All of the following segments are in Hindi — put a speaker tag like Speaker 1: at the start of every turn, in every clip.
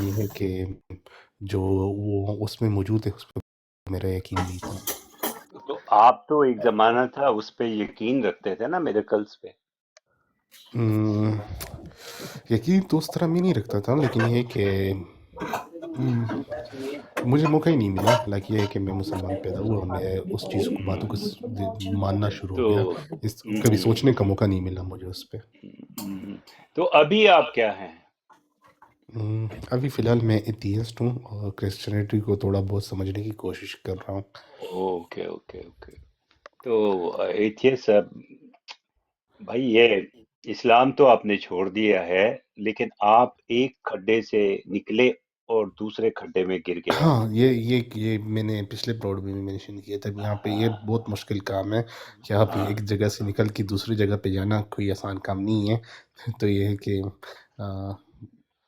Speaker 1: ये है कि जो वो उसमें मौजूद है उस पे मेरा यकीन नहीं था।
Speaker 2: तो आप तो एक जमाना था उस पे यकीन रखते थे ना, मिरेकल्स पे।
Speaker 1: उम, यकीन तो उस तरह मैं नहीं रखता था, लेकिन ये है कि उम, मुझे मौका ही नहीं मिला। लाइक ये है कि मैं मुसलमान पैदा हुआ, मैं उस चीज़ को बातों को मानना शुरू हो
Speaker 2: तो
Speaker 1: गया। इस कभी
Speaker 2: हम्म,
Speaker 1: सोचने का मौका नहीं मिला मुझे उस पे।
Speaker 2: हम्म, तो अभी आप क्या हैं?
Speaker 1: अभी फ़िलहाल मैं एथियस्ट हूँ और क्रिश्चियनिटी को थोड़ा बहुत समझने की कोशिश कर रहा हूँ।
Speaker 2: Okay okay okay. तो एथियस, भाई ये इस्लाम तो आपने छोड़ दिया है, लेकिन आप एक खड्डे से निकले और दूसरे खड्डे में गिर गए आप।
Speaker 1: हाँ, ये मैंने पिछले ब्रॉड में भी मेंशन किया था। यहाँ पे ये बहुत मुश्किल काम है कि आप एक
Speaker 2: हाँ,
Speaker 1: जगह से निकल के दूसरी जगह पे जाना कोई आसान काम नहीं है। तो ये है कि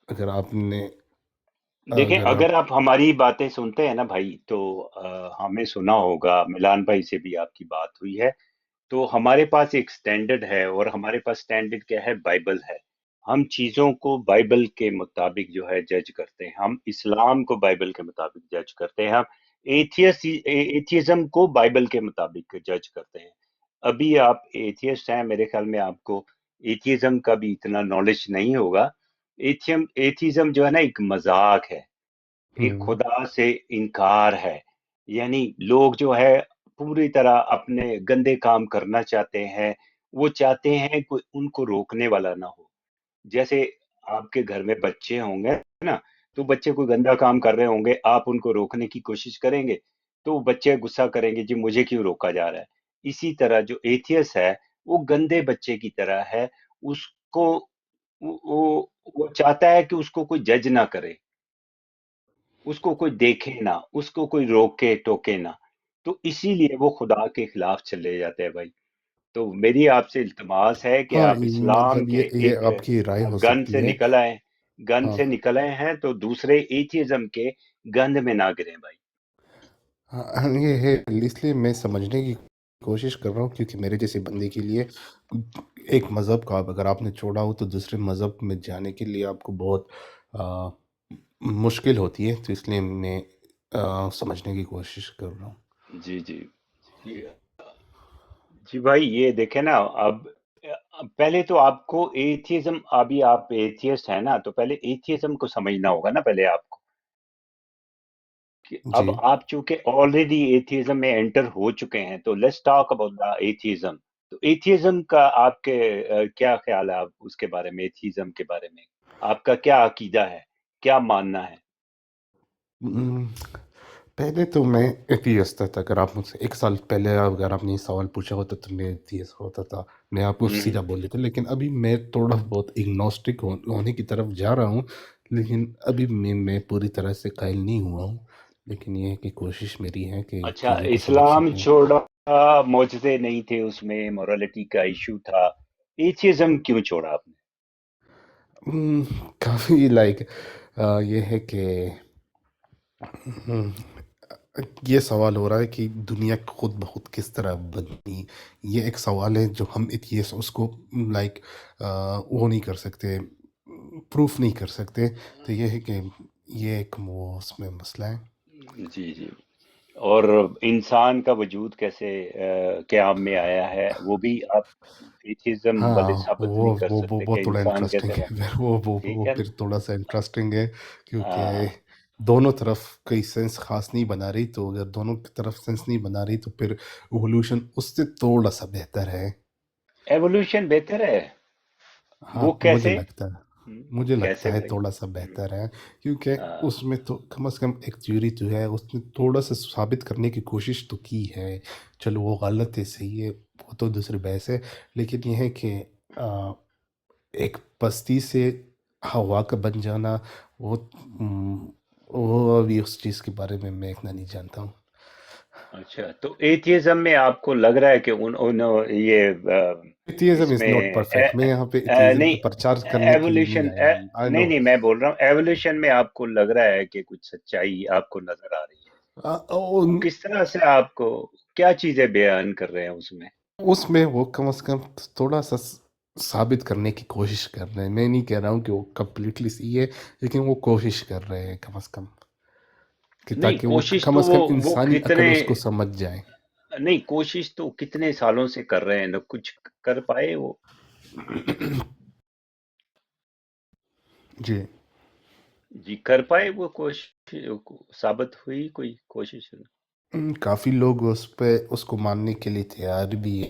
Speaker 1: अगर आपने
Speaker 2: देखें,
Speaker 1: अगर आप
Speaker 2: अगर आप हमारी बातें सुनते हैं ना भाई, तो हमें सुना होगा, मिलान भाई से भी आपकी बात हुई है। तो हमारे पास एक स्टैंडर्ड है, और हमारे पास स्टैंडर्ड क्या है? बाइबल है। हम चीजों को बाइबल के मुताबिक जो है जज करते हैं। हम इस्लाम को बाइबल के मुताबिक जज करते हैं। हम एथियज्म को बाइबल के मुताबिक जज करते हैं। अभी आप एथियस्ट हैं, मेरे ख्याल में आपको एथियज्म का भी इतना नॉलेज नहीं होगा। एथियज्म जो है ना, एक मजाक है, एक
Speaker 1: हुँ,
Speaker 2: खुदा से इनकार है। यानी लोग जो है पूरी तरह अपने गंदे काम करना चाहते हैं। वो चाहते हैं कोई उनको रोकने वाला ना हो। जैसे आपके घर में बच्चे होंगे ना, तो बच्चे कोई गंदा काम कर रहे होंगे, आप उनको रोकने की कोशिश करेंगे, तो बच्चे गुस्सा करेंगे, जी मुझे क्यों रोका जा रहा है। इसी तरह जो एथियस है, वो गंदे बच्चे की तरह है। उसको वो चाहता है कि उसको कोई जज ना करे, उसको कोई देखे ना, उसको कोई रोके टोके ना। तो इसीलिए वो खुदा के खिलाफ चले जाते हैं भाई। तो मेरी आपसे इल्तमास है कि
Speaker 1: हाँ,
Speaker 2: आप इस्लाम
Speaker 1: मतलब
Speaker 2: के
Speaker 1: ये
Speaker 2: एक
Speaker 1: आपकी राय हो
Speaker 2: गन
Speaker 1: सकती
Speaker 2: से
Speaker 1: है।
Speaker 2: निकल आए। गन
Speaker 1: हाँ,
Speaker 2: से निकल आए हैं तो दूसरे एथियज्म के गंध में ना गिरे भाई।
Speaker 1: हाँ, ये है इसलिए मैं समझने की कोशिश कर रहा हूँ क्योंकि मेरे जैसे बंदे के लिए एक मज़हब का अगर आपने छोड़ा हो तो दूसरे मज़हब में जाने के लिए आपको बहुत अ, मुश्किल होती है, तो इसलिए मैं समझने की कोशिश कर रहा हूँ।
Speaker 2: जी जी जी। जी भाई, ये देखे ना। अब पहले तो आपको एथियज्म, अभी आप एथियस्ट है ना, तो पहले एथियज्म को समझना होगा ना पहले आपको, कि अब
Speaker 1: जी।
Speaker 2: आप चूंकि ऑलरेडी एथियज्म में एंटर हो चुके हैं, तो let's talk about the atheism. तो एथियज्म का आपके क्या ख्याल है? आप उसके बारे में, एथियज्म के बारे में आपका क्या अकीदा है, क्या मानना है?
Speaker 1: उम, पहले तो मैं एथियस्ट था। अगर आप मुझसे 1 साल पहले अगर आपने ये सवाल पूछा होता तो मैं एथियस्ट होता था। मैं आपको
Speaker 2: हम्म।
Speaker 1: सीधा बोल देता, लेकिन अभी मैं थोड़ा बहुत एग्नोस्टिक होने की तरफ जा रहा हूँ। लेकिन अभी मैं पूरी तरह से कायल नहीं हुआ हूँ। लेकिन ये है कि कोशिश मेरी है कि
Speaker 2: अच्छा,
Speaker 1: चीज़ों को समझ
Speaker 2: इस्लाम
Speaker 1: सकूँ।
Speaker 2: छोड़ा, मौजूदे नहीं थे उसमें, मोरालिटी का इशू था, एथियज्म क्यों छोड़ा आपने?
Speaker 1: उम, काफ़ी लाइक ये है कि हुँ, ये सवाल हो रहा है कि दुनिया खुद ब खुद किस तरह बनी? ये एक सवाल है जो हम एथियस्ट उसको लाइक वो नहीं कर सकते, प्रूफ नहीं कर सकते। तो ये है कि ये एक वो उसमें मसला है।
Speaker 2: जी जी। और इंसान का वजूद कैसे क़याम में आया है, वो भी आप एथियज्म वाले
Speaker 1: हाँ,
Speaker 2: साबित नहीं कर सकते
Speaker 1: वो
Speaker 2: कि
Speaker 1: थोड़ा
Speaker 2: इंसान
Speaker 1: इंटरेस्टिंग
Speaker 2: कैसे
Speaker 1: है।
Speaker 2: बना।
Speaker 1: फिर वो
Speaker 2: ठीक है ना?
Speaker 1: फिर थोड़ा-सा इंटरेस्टिंग है क्योंकि
Speaker 2: हाँ,
Speaker 1: दोनों तरफ कोई सेंस ख़ास नहीं बना रही, तो अगर दोनों की तरफ सेंस नहीं बना रही तो फिर इवोल्यूशन उससे थोड़ा-सा बेहतर है।
Speaker 2: एवोल्यूशन बेहतर है? वो
Speaker 1: हाँ,
Speaker 2: कैसे?
Speaker 1: मुझे लगता
Speaker 2: कैसे
Speaker 1: है
Speaker 2: भाई?
Speaker 1: थोड़ा-सा बेहतर है क्योंकि
Speaker 2: हाँ,
Speaker 1: उसमें तो कम से कम एक थ्योरी तो है, उसने थोड़ा-सा साबित करने की कोशिश तो की है। चलो वो गलत है, सही है, वो तो दूसरी बहस है। लेकिन ये है कि अ, एक पस्ती से हवा का बन जाना, वो वो अभी उस चीज़ के बारे में मैं इतना नहीं जानता हूँ।
Speaker 2: अच्छा, तो एथियज्म में आपको लग रहा है कि उन ये
Speaker 1: एथियज़्म इज़ नॉट
Speaker 2: इसमें
Speaker 1: परफेक्ट। मैं यहाँ पे एथियज़्म
Speaker 2: नहीं,
Speaker 1: का प्रचार करने के लिए नहीं
Speaker 2: एवोल्यूशन,
Speaker 1: आया हूँ। आई
Speaker 2: नहीं
Speaker 1: नो।
Speaker 2: नहीं, मैं बोल रहा हूँ एवोल्यूशन में आपको लग रहा है कि कुछ सच्चाई आपको नजर आ रही है। वो
Speaker 1: उन
Speaker 2: किस तरह से आपको, क्या चीजें बयान कर रहे हैं उसमें?
Speaker 1: उसमें वो कम से कम थोड़ा-सा साबित करने की कोशिश कर रहे हैं। मैं नहीं कह रहा हूँ कि वो कंप्लीटली सही है, लेकिन वो कोशिश कर रहे हैं कम से कम, कि
Speaker 2: नहीं,
Speaker 1: ताकि वो
Speaker 2: कोशिश
Speaker 1: कम
Speaker 2: तो
Speaker 1: से कम
Speaker 2: वो
Speaker 1: इंसानी
Speaker 2: कितने,
Speaker 1: अकल उसको समझ जाए।
Speaker 2: नहीं, कोशिश तो कितने सालों से कर रहे हैं ना, कुछ कर पाए वो?
Speaker 1: जी।
Speaker 2: जी, कर पाए वो कोशिश? साबित हुई कोई कोशिश?
Speaker 1: काफ़ी लोग उस पे उसको मानने के लिए तैयार भी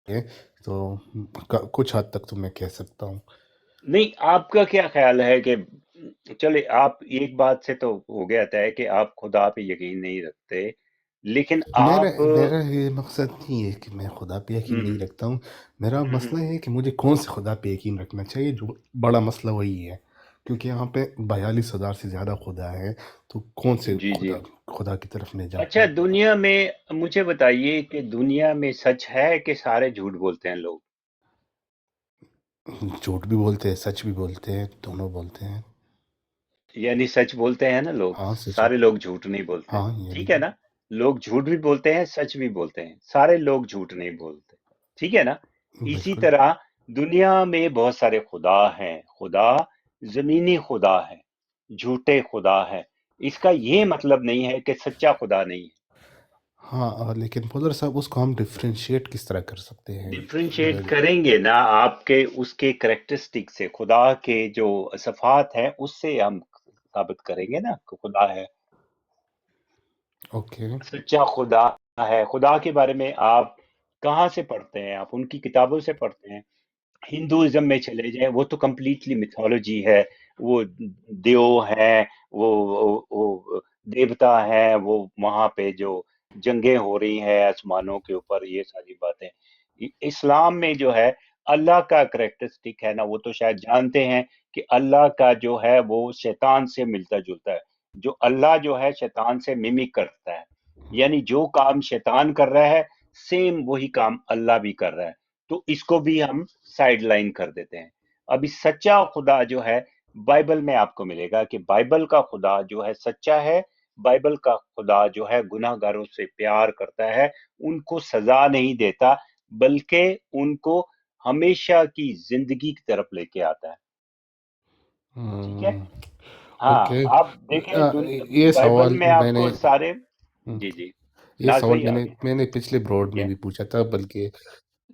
Speaker 1: है, तो कुछ हद तक तो मैं कह सकता हूँ।
Speaker 2: नहीं, आपका क्या ख्याल है कि चले, आप एक बात से तो हो गया तय कि आप खुदा पे यकीन नहीं रखते, लेकिन
Speaker 1: मेरा
Speaker 2: आप
Speaker 1: मेरा ये मकसद नहीं है कि मैं खुदा पे यकीन नहीं
Speaker 2: हम्म
Speaker 1: रखता हूँ। मेरा
Speaker 2: हम्म हम्म,
Speaker 1: मसला है कि मुझे कौन से खुदा पे यकीन रखना चाहिए, जो बड़ा मसला वही है, क्योंकि यहाँ पे 42,000 से ज़्यादा खुदा है, तो कौन से
Speaker 2: जी जी।
Speaker 1: खुदा की तरफ मैं
Speaker 2: अच्छा,
Speaker 1: जाऊँ?
Speaker 2: दुनिया में मुझे बताइए कि दुनिया में सच है कि सारे झूठ बोलते हैं लोग?
Speaker 1: झूठ भी बोलते हैं, सच भी बोलते हैं, दोनों बोलते हैं।
Speaker 2: यानी सच बोलते हैं ना लोग,
Speaker 1: हाँ, सच।
Speaker 2: सारे लोग झूठ नहीं बोलते हैं,
Speaker 1: हाँ, ये भी
Speaker 2: ठीक है
Speaker 1: है।
Speaker 2: ना? लोग झूठ भी बोलते हैं, सच भी बोलते हैं, सारे लोग झूठ नहीं बोलते, ठीक है ना? इसी
Speaker 1: बिल्कुल।
Speaker 2: तरह दुनिया में बहुत सारे खुदा हैं। खुदा जमीनी खुदा है, झूठे खुदा है। इसका ये मतलब नहीं है कि सच्चा खुदा नहीं है।
Speaker 1: हाँ, लेकिन फॉदर साहब, उसको हम डिफरेंशिएट किस तरह कर सकते हैं?
Speaker 2: डिफरेंशिएट
Speaker 1: अगर
Speaker 2: करेंगे ना, आपके उसके करेक्टरिस्टिक से, खुदा के जो सफात हैं उससे हम साबित करेंगे ना कि खुदा है,
Speaker 1: ओके।
Speaker 2: सच्चा खुदा है। खुदा के बारे में आप कहाँ से पढ़ते हैं? आप उनकी किताबों से पढ़ते हैं। हिंदुइज्म में चले जाएं, वो तो कंप्लीटली मिथोलॉजी है। वो देव है, वो देवता है, वो वहां पे जो जंगें हो रही हैं आसमानों के ऊपर, ये सारी बातें। इस्लाम में जो है अल्लाह का करेक्टरिस्टिक है ना, वो तो शायद जानते हैं कि अल्लाह का जो है वो शैतान से मिलता जुलता है। जो अल्लाह जो है शैतान से मिमिक करता है, यानी जो काम शैतान कर रहा है सेम वही काम अल्लाह भी कर रहा है। तो इसको भी हम साइड लाइन कर देते हैं। अभी सच्चा खुदा जो है बाइबल में आपको मिलेगा कि बाइबल का खुदा जो है सच्चा है। बाइबल का खुदा जो है गुनाहगारों से प्यार करता है, उनको सजा नहीं देता, बल्कि उनको हमेशा की जिंदगी की तरफ लेके आता है। ठीक है?
Speaker 1: हम्म,
Speaker 2: हाँ,
Speaker 1: ओके।
Speaker 2: आप देखें
Speaker 1: ये
Speaker 2: बाइबल
Speaker 1: सवाल
Speaker 2: में
Speaker 1: मैंने
Speaker 2: आपको सारे।
Speaker 1: हम्म,
Speaker 2: जी जी।
Speaker 1: ये
Speaker 2: नाज
Speaker 1: सवाल
Speaker 2: भाई
Speaker 1: मैंने
Speaker 2: आगे।
Speaker 1: मैंने पिछले ब्रॉड
Speaker 2: ठीक
Speaker 1: में
Speaker 2: है,
Speaker 1: भी पूछा था, बल्कि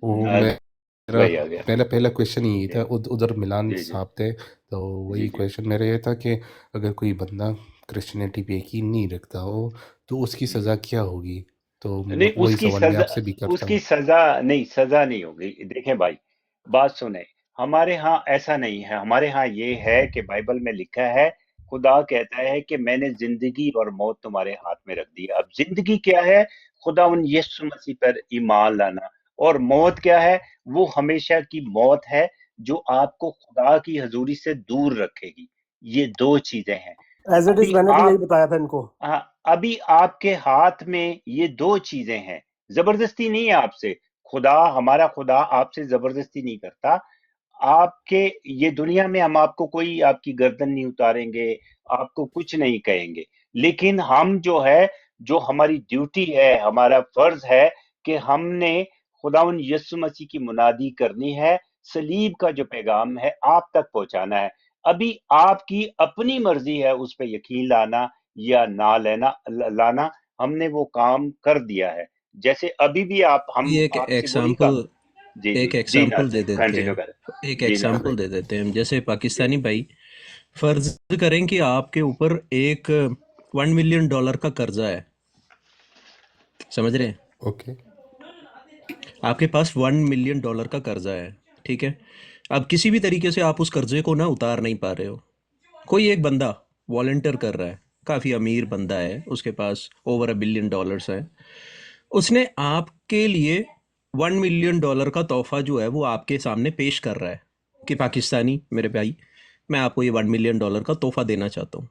Speaker 1: वो
Speaker 2: नाज
Speaker 1: मेरा
Speaker 2: भाई आ गया।
Speaker 1: पहला पहला क्वेश्चन यही
Speaker 2: ठीक है।
Speaker 1: था। उधर मिलान
Speaker 2: जी जी।
Speaker 1: साहब थे, तो
Speaker 2: जी
Speaker 1: वही
Speaker 2: जी।
Speaker 1: क्वेश्चन मेरा ये था कि अगर कोई बंदा क्रिश्चियनिटी पे यकीन नहीं रखता हो, तो उसकी
Speaker 2: हम्म।
Speaker 1: सज़ा क्या होगी? तो
Speaker 2: नहीं,
Speaker 1: वही
Speaker 2: उसकी
Speaker 1: सवाल मैं
Speaker 2: सजा,
Speaker 1: आपसे भी करता
Speaker 2: उसकी
Speaker 1: हूँ।
Speaker 2: सजा नहीं, सजा नहीं होगी। देखें भाई, बात सुने। हमारे यहाँ ऐसा नहीं है। हमारे यहाँ ये है कि बाइबल में लिखा है, खुदा कहता है कि मैंने जिंदगी और मौत तुम्हारे हाथ में रख दी। अब जिंदगी क्या है? खुदा उन यीशु मसीह पर ईमान लाना। और मौत क्या है? वो हमेशा की मौत है, जो आपको खुदा की हजूरी से दूर रखेगी। ये दो चीजें हैं।
Speaker 3: एज इट इज
Speaker 2: अभी
Speaker 3: मैंने भी यही
Speaker 2: आप,
Speaker 3: बताया था इनको।
Speaker 2: हाँ, अभी आपके हाथ में ये दो चीजें हैं। जबरदस्ती नहीं है आपसे। खुदा, हमारा खुदा आपसे जबरदस्ती नहीं करता। आपके, ये दुनिया में हम आपको कोई आपकी गर्दन नहीं उतारेंगे, आपको कुछ नहीं कहेंगे। लेकिन हम जो है, जो हमारी ड्यूटी है, हमारा फर्ज है कि हमने खुदावन यीशु मसीह की मुनादी करनी है। सलीब का जो पैगाम है आप तक पहुंचाना है। अभी आपकी अपनी मर्जी है उस पर यकीन लाना या ना लाना। हमने वो काम कर दिया है। जैसे अभी भी आप, हम
Speaker 4: ये एक
Speaker 2: आपसे वही
Speaker 4: एग्जाम्पल
Speaker 2: काम। जी जी
Speaker 4: एक
Speaker 2: जी,
Speaker 4: एग्जाम्पल
Speaker 2: नाज
Speaker 4: दे
Speaker 2: भाई
Speaker 4: देते
Speaker 2: कंटिन्यू
Speaker 4: हैं।
Speaker 2: करें।
Speaker 4: एक
Speaker 2: जी नाज
Speaker 4: एग्जाम्पल
Speaker 2: भाई।
Speaker 4: दे देते हैं, जैसे
Speaker 2: जी
Speaker 4: पाकिस्तानी भाई, फर्ज करें कि आपके ऊपर एक $1 मिलियन का कर्जा है। समझ रहे हैं?
Speaker 1: ओके।
Speaker 4: आपके पास $1 मिलियन का कर्जा है, ठीक है। अब किसी भी तरीके से आप उस कर्जे को ना उतार नहीं पा रहे हो। कोई एक बंदा वॉलंटियर कर रहा है, काफ़ी अमीर बंदा है, उसके पास ओवर $1 बिलियन है। उसने आपके लिए $1 मिलियन का तोहफा जो है वो आपके सामने पेश कर रहा है कि पाकिस्तानी मेरे भाई, मैं आपको ये $1 मिलियन का तोहफा देना चाहता हूँ।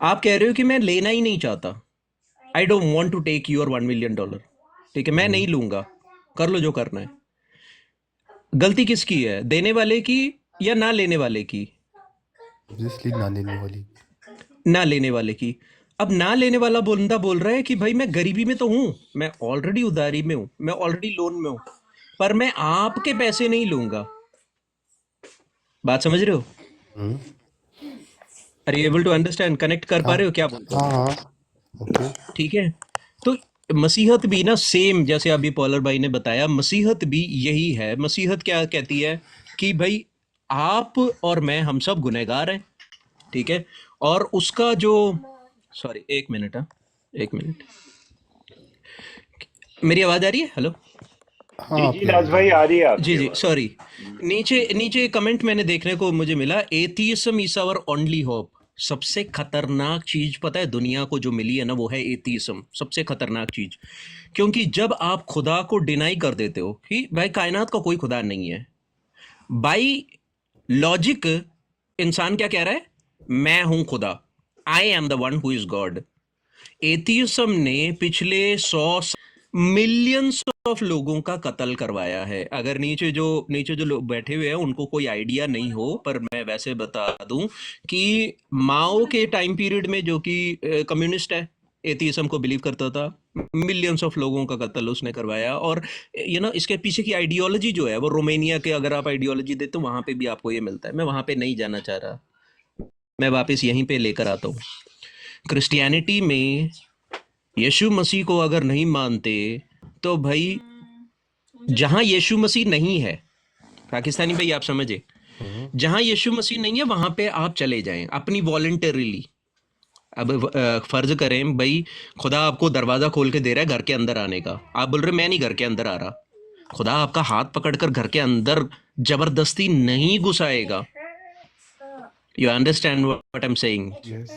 Speaker 4: आप कह रहे हो कि मैं लेना ही नहीं चाहता, I don't want to take your $1 million, ठीक है, मैं नहीं लूंगा, कर लो जो करना है। गलती किसकी है, देने वाले की या ना लेने वाले की?
Speaker 1: ऑब्वियसली ना लेने वाली।
Speaker 4: ना लेने वाले की। अब ना लेने वाला बंदा बोल रहा है कि भाई मैं गरीबी में तो हूं, मैं ऑलरेडी उधारी में हूं, मैं ऑलरेडी लोन में हूं, पर मैं आपके पैसे नहीं लूंगा। बात समझ रहे हो?
Speaker 1: Hmm,
Speaker 4: are you able to understand? Connect कर पा
Speaker 1: हाँ
Speaker 4: रहे हो क्या बोल रहा
Speaker 1: हाँ
Speaker 4: हूँ?
Speaker 1: हाँ, ओके।
Speaker 4: ठीक है। तो मसीहत भी ना सेम जैसे अभी पॉलर भाई ने बताया, मसीहत भी यही है। मसीहत क्या कहती है कि भाई आप और मैं हम सब गुनहगार हैं, ठीक है। और उसका जो, सॉरी एक मिनट, हाँ एक मिनट, मेरी आवाज आ रही है? हेलो?
Speaker 1: हाँ,
Speaker 2: जी जी
Speaker 1: आपकी
Speaker 2: नाज
Speaker 1: आवाज़ आ
Speaker 2: भाई
Speaker 1: रही
Speaker 2: आ
Speaker 1: है।
Speaker 2: रही है
Speaker 4: जी
Speaker 2: आपकी
Speaker 4: जी
Speaker 2: आवाज।
Speaker 4: सॉरी।
Speaker 2: हम्म,
Speaker 4: नीचे नीचे कमेंट मैंने देखने को मुझे मिला, atheism is our only hope. सबसे खतरनाक चीज पता है दुनिया को जो मिली है ना, वो है एथियज्म। सबसे खतरनाक चीज, क्योंकि जब आप खुदा को डिनाई कर देते हो कि भाई कायनात का कोई खुदा नहीं है, बाई लॉजिक इंसान क्या कह रहा है? मैं हूं खुदा, I am the one who is God. Atheism ने पिछले 100 मिलियंस ऑफ लोगों का कत्ल करवाया है। अगर नीचे जो लोग बैठे हुए हैं उनको कोई आइडिया नहीं हो, पर मैं वैसे बता दूं कि माओ के टाइम पीरियड में, जो कि कम्युनिस्ट है, एथियज्म को बिलीव करता था, मिलियंस ऑफ लोगों का कत्ल उसने करवाया। और इसके पीछे की आइडियोलॉजी जो है वो रोमानिया के, अगर आप आइडियोलॉजी देते हो वहां पे भी आपको ये मिलता है। मैं वहां पे नहीं जाना चाह रहा, मैं वापस यहीं पे लेकर आता हूँ। क्रिश्चियनिटी में यीशु मसीह को अगर नहीं मानते तो भाई जहां यीशु मसीह नहीं है, पाकिस्तानी भाई आप समझे,
Speaker 1: हम्म,
Speaker 4: जहां यीशु मसीह नहीं है वहां पे आप चले जाएं अपनी वॉलंटरीली। अब फर्ज करें भाई खुदा आपको दरवाजा खोल के दे रहा है घर के अंदर आने का, आप बोल रहे मैं नहीं घर के अंदर आ रहा। खुदा आपका हाथ पकड़कर घर के अंदर जबरदस्ती नहीं घुसाएगा। You understand what I am saying?
Speaker 1: Yes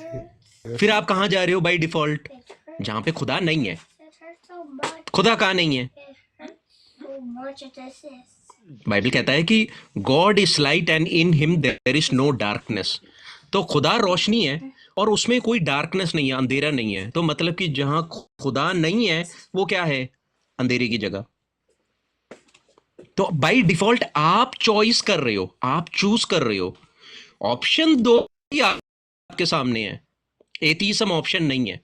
Speaker 4: फिर
Speaker 1: यस।
Speaker 4: आप कहाँ जा रहे हो बाई डिफॉल्ट? जहां पे खुदा नहीं है। खुदा कहाँ नहीं है? बाइबल कहता है कि God is light and in him there is no darkness. तो खुदा रोशनी है और उसमें कोई डार्कनेस नहीं है, अंधेरा नहीं है। तो मतलब कि जहां खुदा नहीं है वो क्या है? अंधेरे की जगह। तो बाय डिफॉल्ट आप चॉइस कर रहे हो, आप चूज कर रहे हो। ऑप्शन दो ही आपके सामने है, एथीइज्म ऑप्शन नहीं है।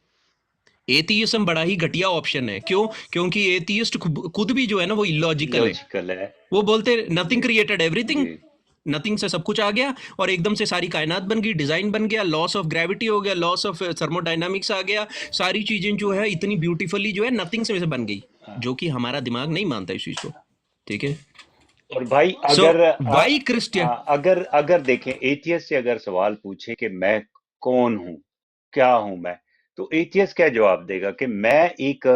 Speaker 4: एथीइज्म बड़ा ही घटिया ऑप्शन है। क्यों? क्योंकि एथीइस्ट खुद भी जो है ना वो इलॉजिकल है।
Speaker 2: लॉजिकल है।
Speaker 4: वो बोलते नथिंग क्रिएटेड एवरीथिंग,
Speaker 2: जी
Speaker 4: नथिंग से सब कुछ आ गया और एकदम से सारी कायनात बन गई, डिजाइन बन गया, लॉस ऑफ ग्रेविटी हो गया, लॉस ऑफ थर्मोडायनामिक्स आ गया, सारी चीजें जो है इतनी ब्यूटीफुली जो है नथिंग से बन गई,
Speaker 2: हाँ।
Speaker 4: जो कि हमारा दिमाग नहीं मानता इस चीज को। ठीक है।
Speaker 2: और भाई
Speaker 4: सो
Speaker 2: अगर
Speaker 4: वाई क्रिस्टियन,
Speaker 2: अगर अगर देखें एथियस से अगर सवाल पूछे कि मैं कौन हूं, क्या हूं मैं, तो एथियस क्या जवाब देगा कि मैं एक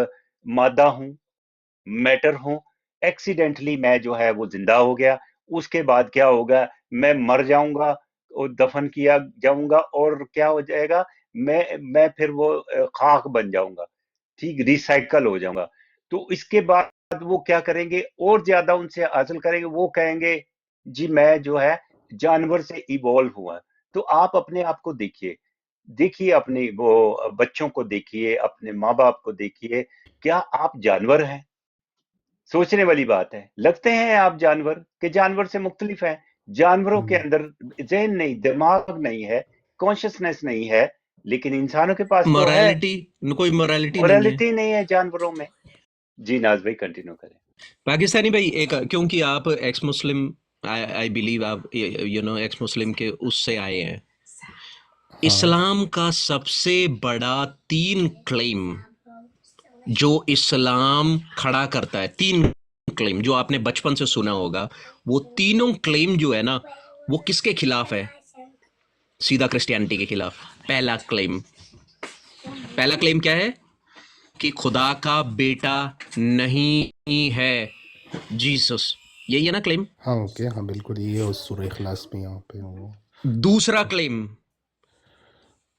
Speaker 2: मादा हूं, मैटर हूं। एक्सीडेंटली मैं जो है वो जिंदा हो गया, उसके बाद क्या होगा? मैं मर जाऊंगा और दफन किया जाऊंगा और क्या हो जाएगा? मैं फिर वो खाक बन जाऊंगा, ठीक, रिसाइकल हो जाऊंगा। तो इसके बाद वो क्या करेंगे? और ज्यादा उनसे हासिल करेंगे, वो कहेंगे जी मैं जो है जानवर से इवॉल्व हुआ। तो आप अपने आप को देखिए, देखिए अपने वो बच्चों को देखिए, अपने माँ बाप को देखिए, क्या आप जानवर हैं? सोचने वाली बात है। लगते हैं आप जानवर कि जानवर से मुख्तलिफ हैं? जानवरों के
Speaker 1: हम्म,
Speaker 2: अंदर ज़हन नहीं, दिमाग नहीं है, कॉन्शियसनेस नहीं है, लेकिन इंसानों के पास तो है।
Speaker 4: मोरालिटी, कोई मोरालिटी नहीं है।
Speaker 2: मोरालिटी नहीं है जानवरों में। जी नाज भाई कंटिन्यू करें।
Speaker 4: पाकिस्तानी भाई एक, क्योंकि आप एक्स मुस्लिम, आई बिलीव आप एक्स मुस्लिम के उससे आए हैं।
Speaker 1: हाँ
Speaker 4: इस्लाम का सबसे बड़ा 3 क्लेम जो इस्लाम खड़ा करता है, 3 क्लेम जो आपने बचपन से सुना होगा, वो तीनों क्लेम जो है ना, वो किसके खिलाफ है? सीधा क्रिश्चियनिटी के खिलाफ। पहला क्लेम क्या है? कि खुदा का बेटा नहीं है जीसस। यही है ना क्लेम।
Speaker 1: हाँ, ओके, हाँ बिल्कुल, ये उस सूरह इखलास में यहाँ पे वो।
Speaker 4: दूसरा क्लेम,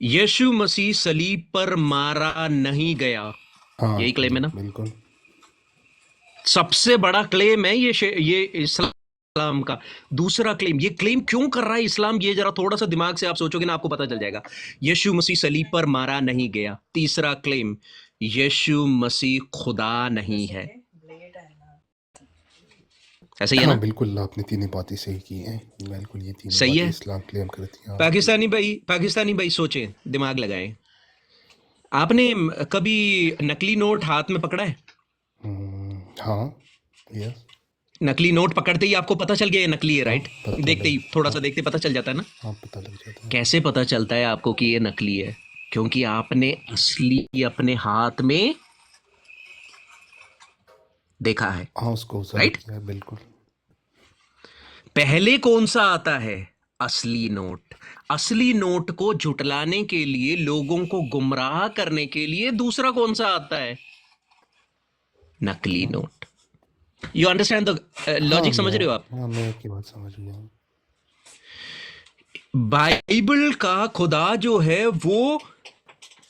Speaker 4: यीशु मसीह सलीब पर मारा नहीं गया।
Speaker 1: हाँ
Speaker 4: यही क्लेम है ना।
Speaker 1: बिल्कुल।
Speaker 4: सबसे बड़ा क्लेम है ये इस्लाम का। दूसरा क्लेम, ये क्लेम क्यों कर रहा है इस्लाम, ये जरा थोड़ा सा दिमाग से आप सोचोगे ना आपको पता चल जाएगा। यीशु मसीह सलीब पर मारा नहीं गया। तीसरा क्लेम, यीशु मसीह खुदा नहीं है। ऐसा ही है
Speaker 1: हाँ
Speaker 4: ना?
Speaker 1: बिल्कुल, आपने तीनों बातें सही की हैं। बिल्कुल, ये तीनों
Speaker 4: सही
Speaker 1: बातें
Speaker 4: है।
Speaker 1: इस्लाम क्लेम करती हैं। हाँ जी।
Speaker 4: पाकिस्तानी भाई सोचें, दिमाग लगाएं। आपने कभी नकली नोट हाथ में पकड़ा है?
Speaker 1: हाँ, यस।
Speaker 4: नकली नोट पकड़ते ही आपको पता चल गया ये नकली है,
Speaker 1: हाँ
Speaker 4: राइट?
Speaker 1: पता
Speaker 4: देखते ही
Speaker 1: लग
Speaker 4: थोड़ा सा
Speaker 1: हाँ
Speaker 4: देखते पता चल जाता है ना।
Speaker 1: हाँ पता लग जाता है।
Speaker 4: कैसे पता चलता है आपको कि ये नकली है? क्योंकि आपने असली अपने हाथ में देखा है,
Speaker 1: हाँ उसको ऑब्जर्व
Speaker 4: राइट?
Speaker 1: किया है बिल्कुल।
Speaker 4: पहले कौन सा आता है? असली नोट। असली नोट को झुटलाने के लिए, लोगों को गुमराह करने के लिए दूसरा कौन सा आता है? नकली
Speaker 1: हाँ
Speaker 4: note. You understand the logic? समझ रहे हो आप?
Speaker 1: मैं आपकी बात समझ गया हूँ।
Speaker 4: बाइबल का खुदा जो है वो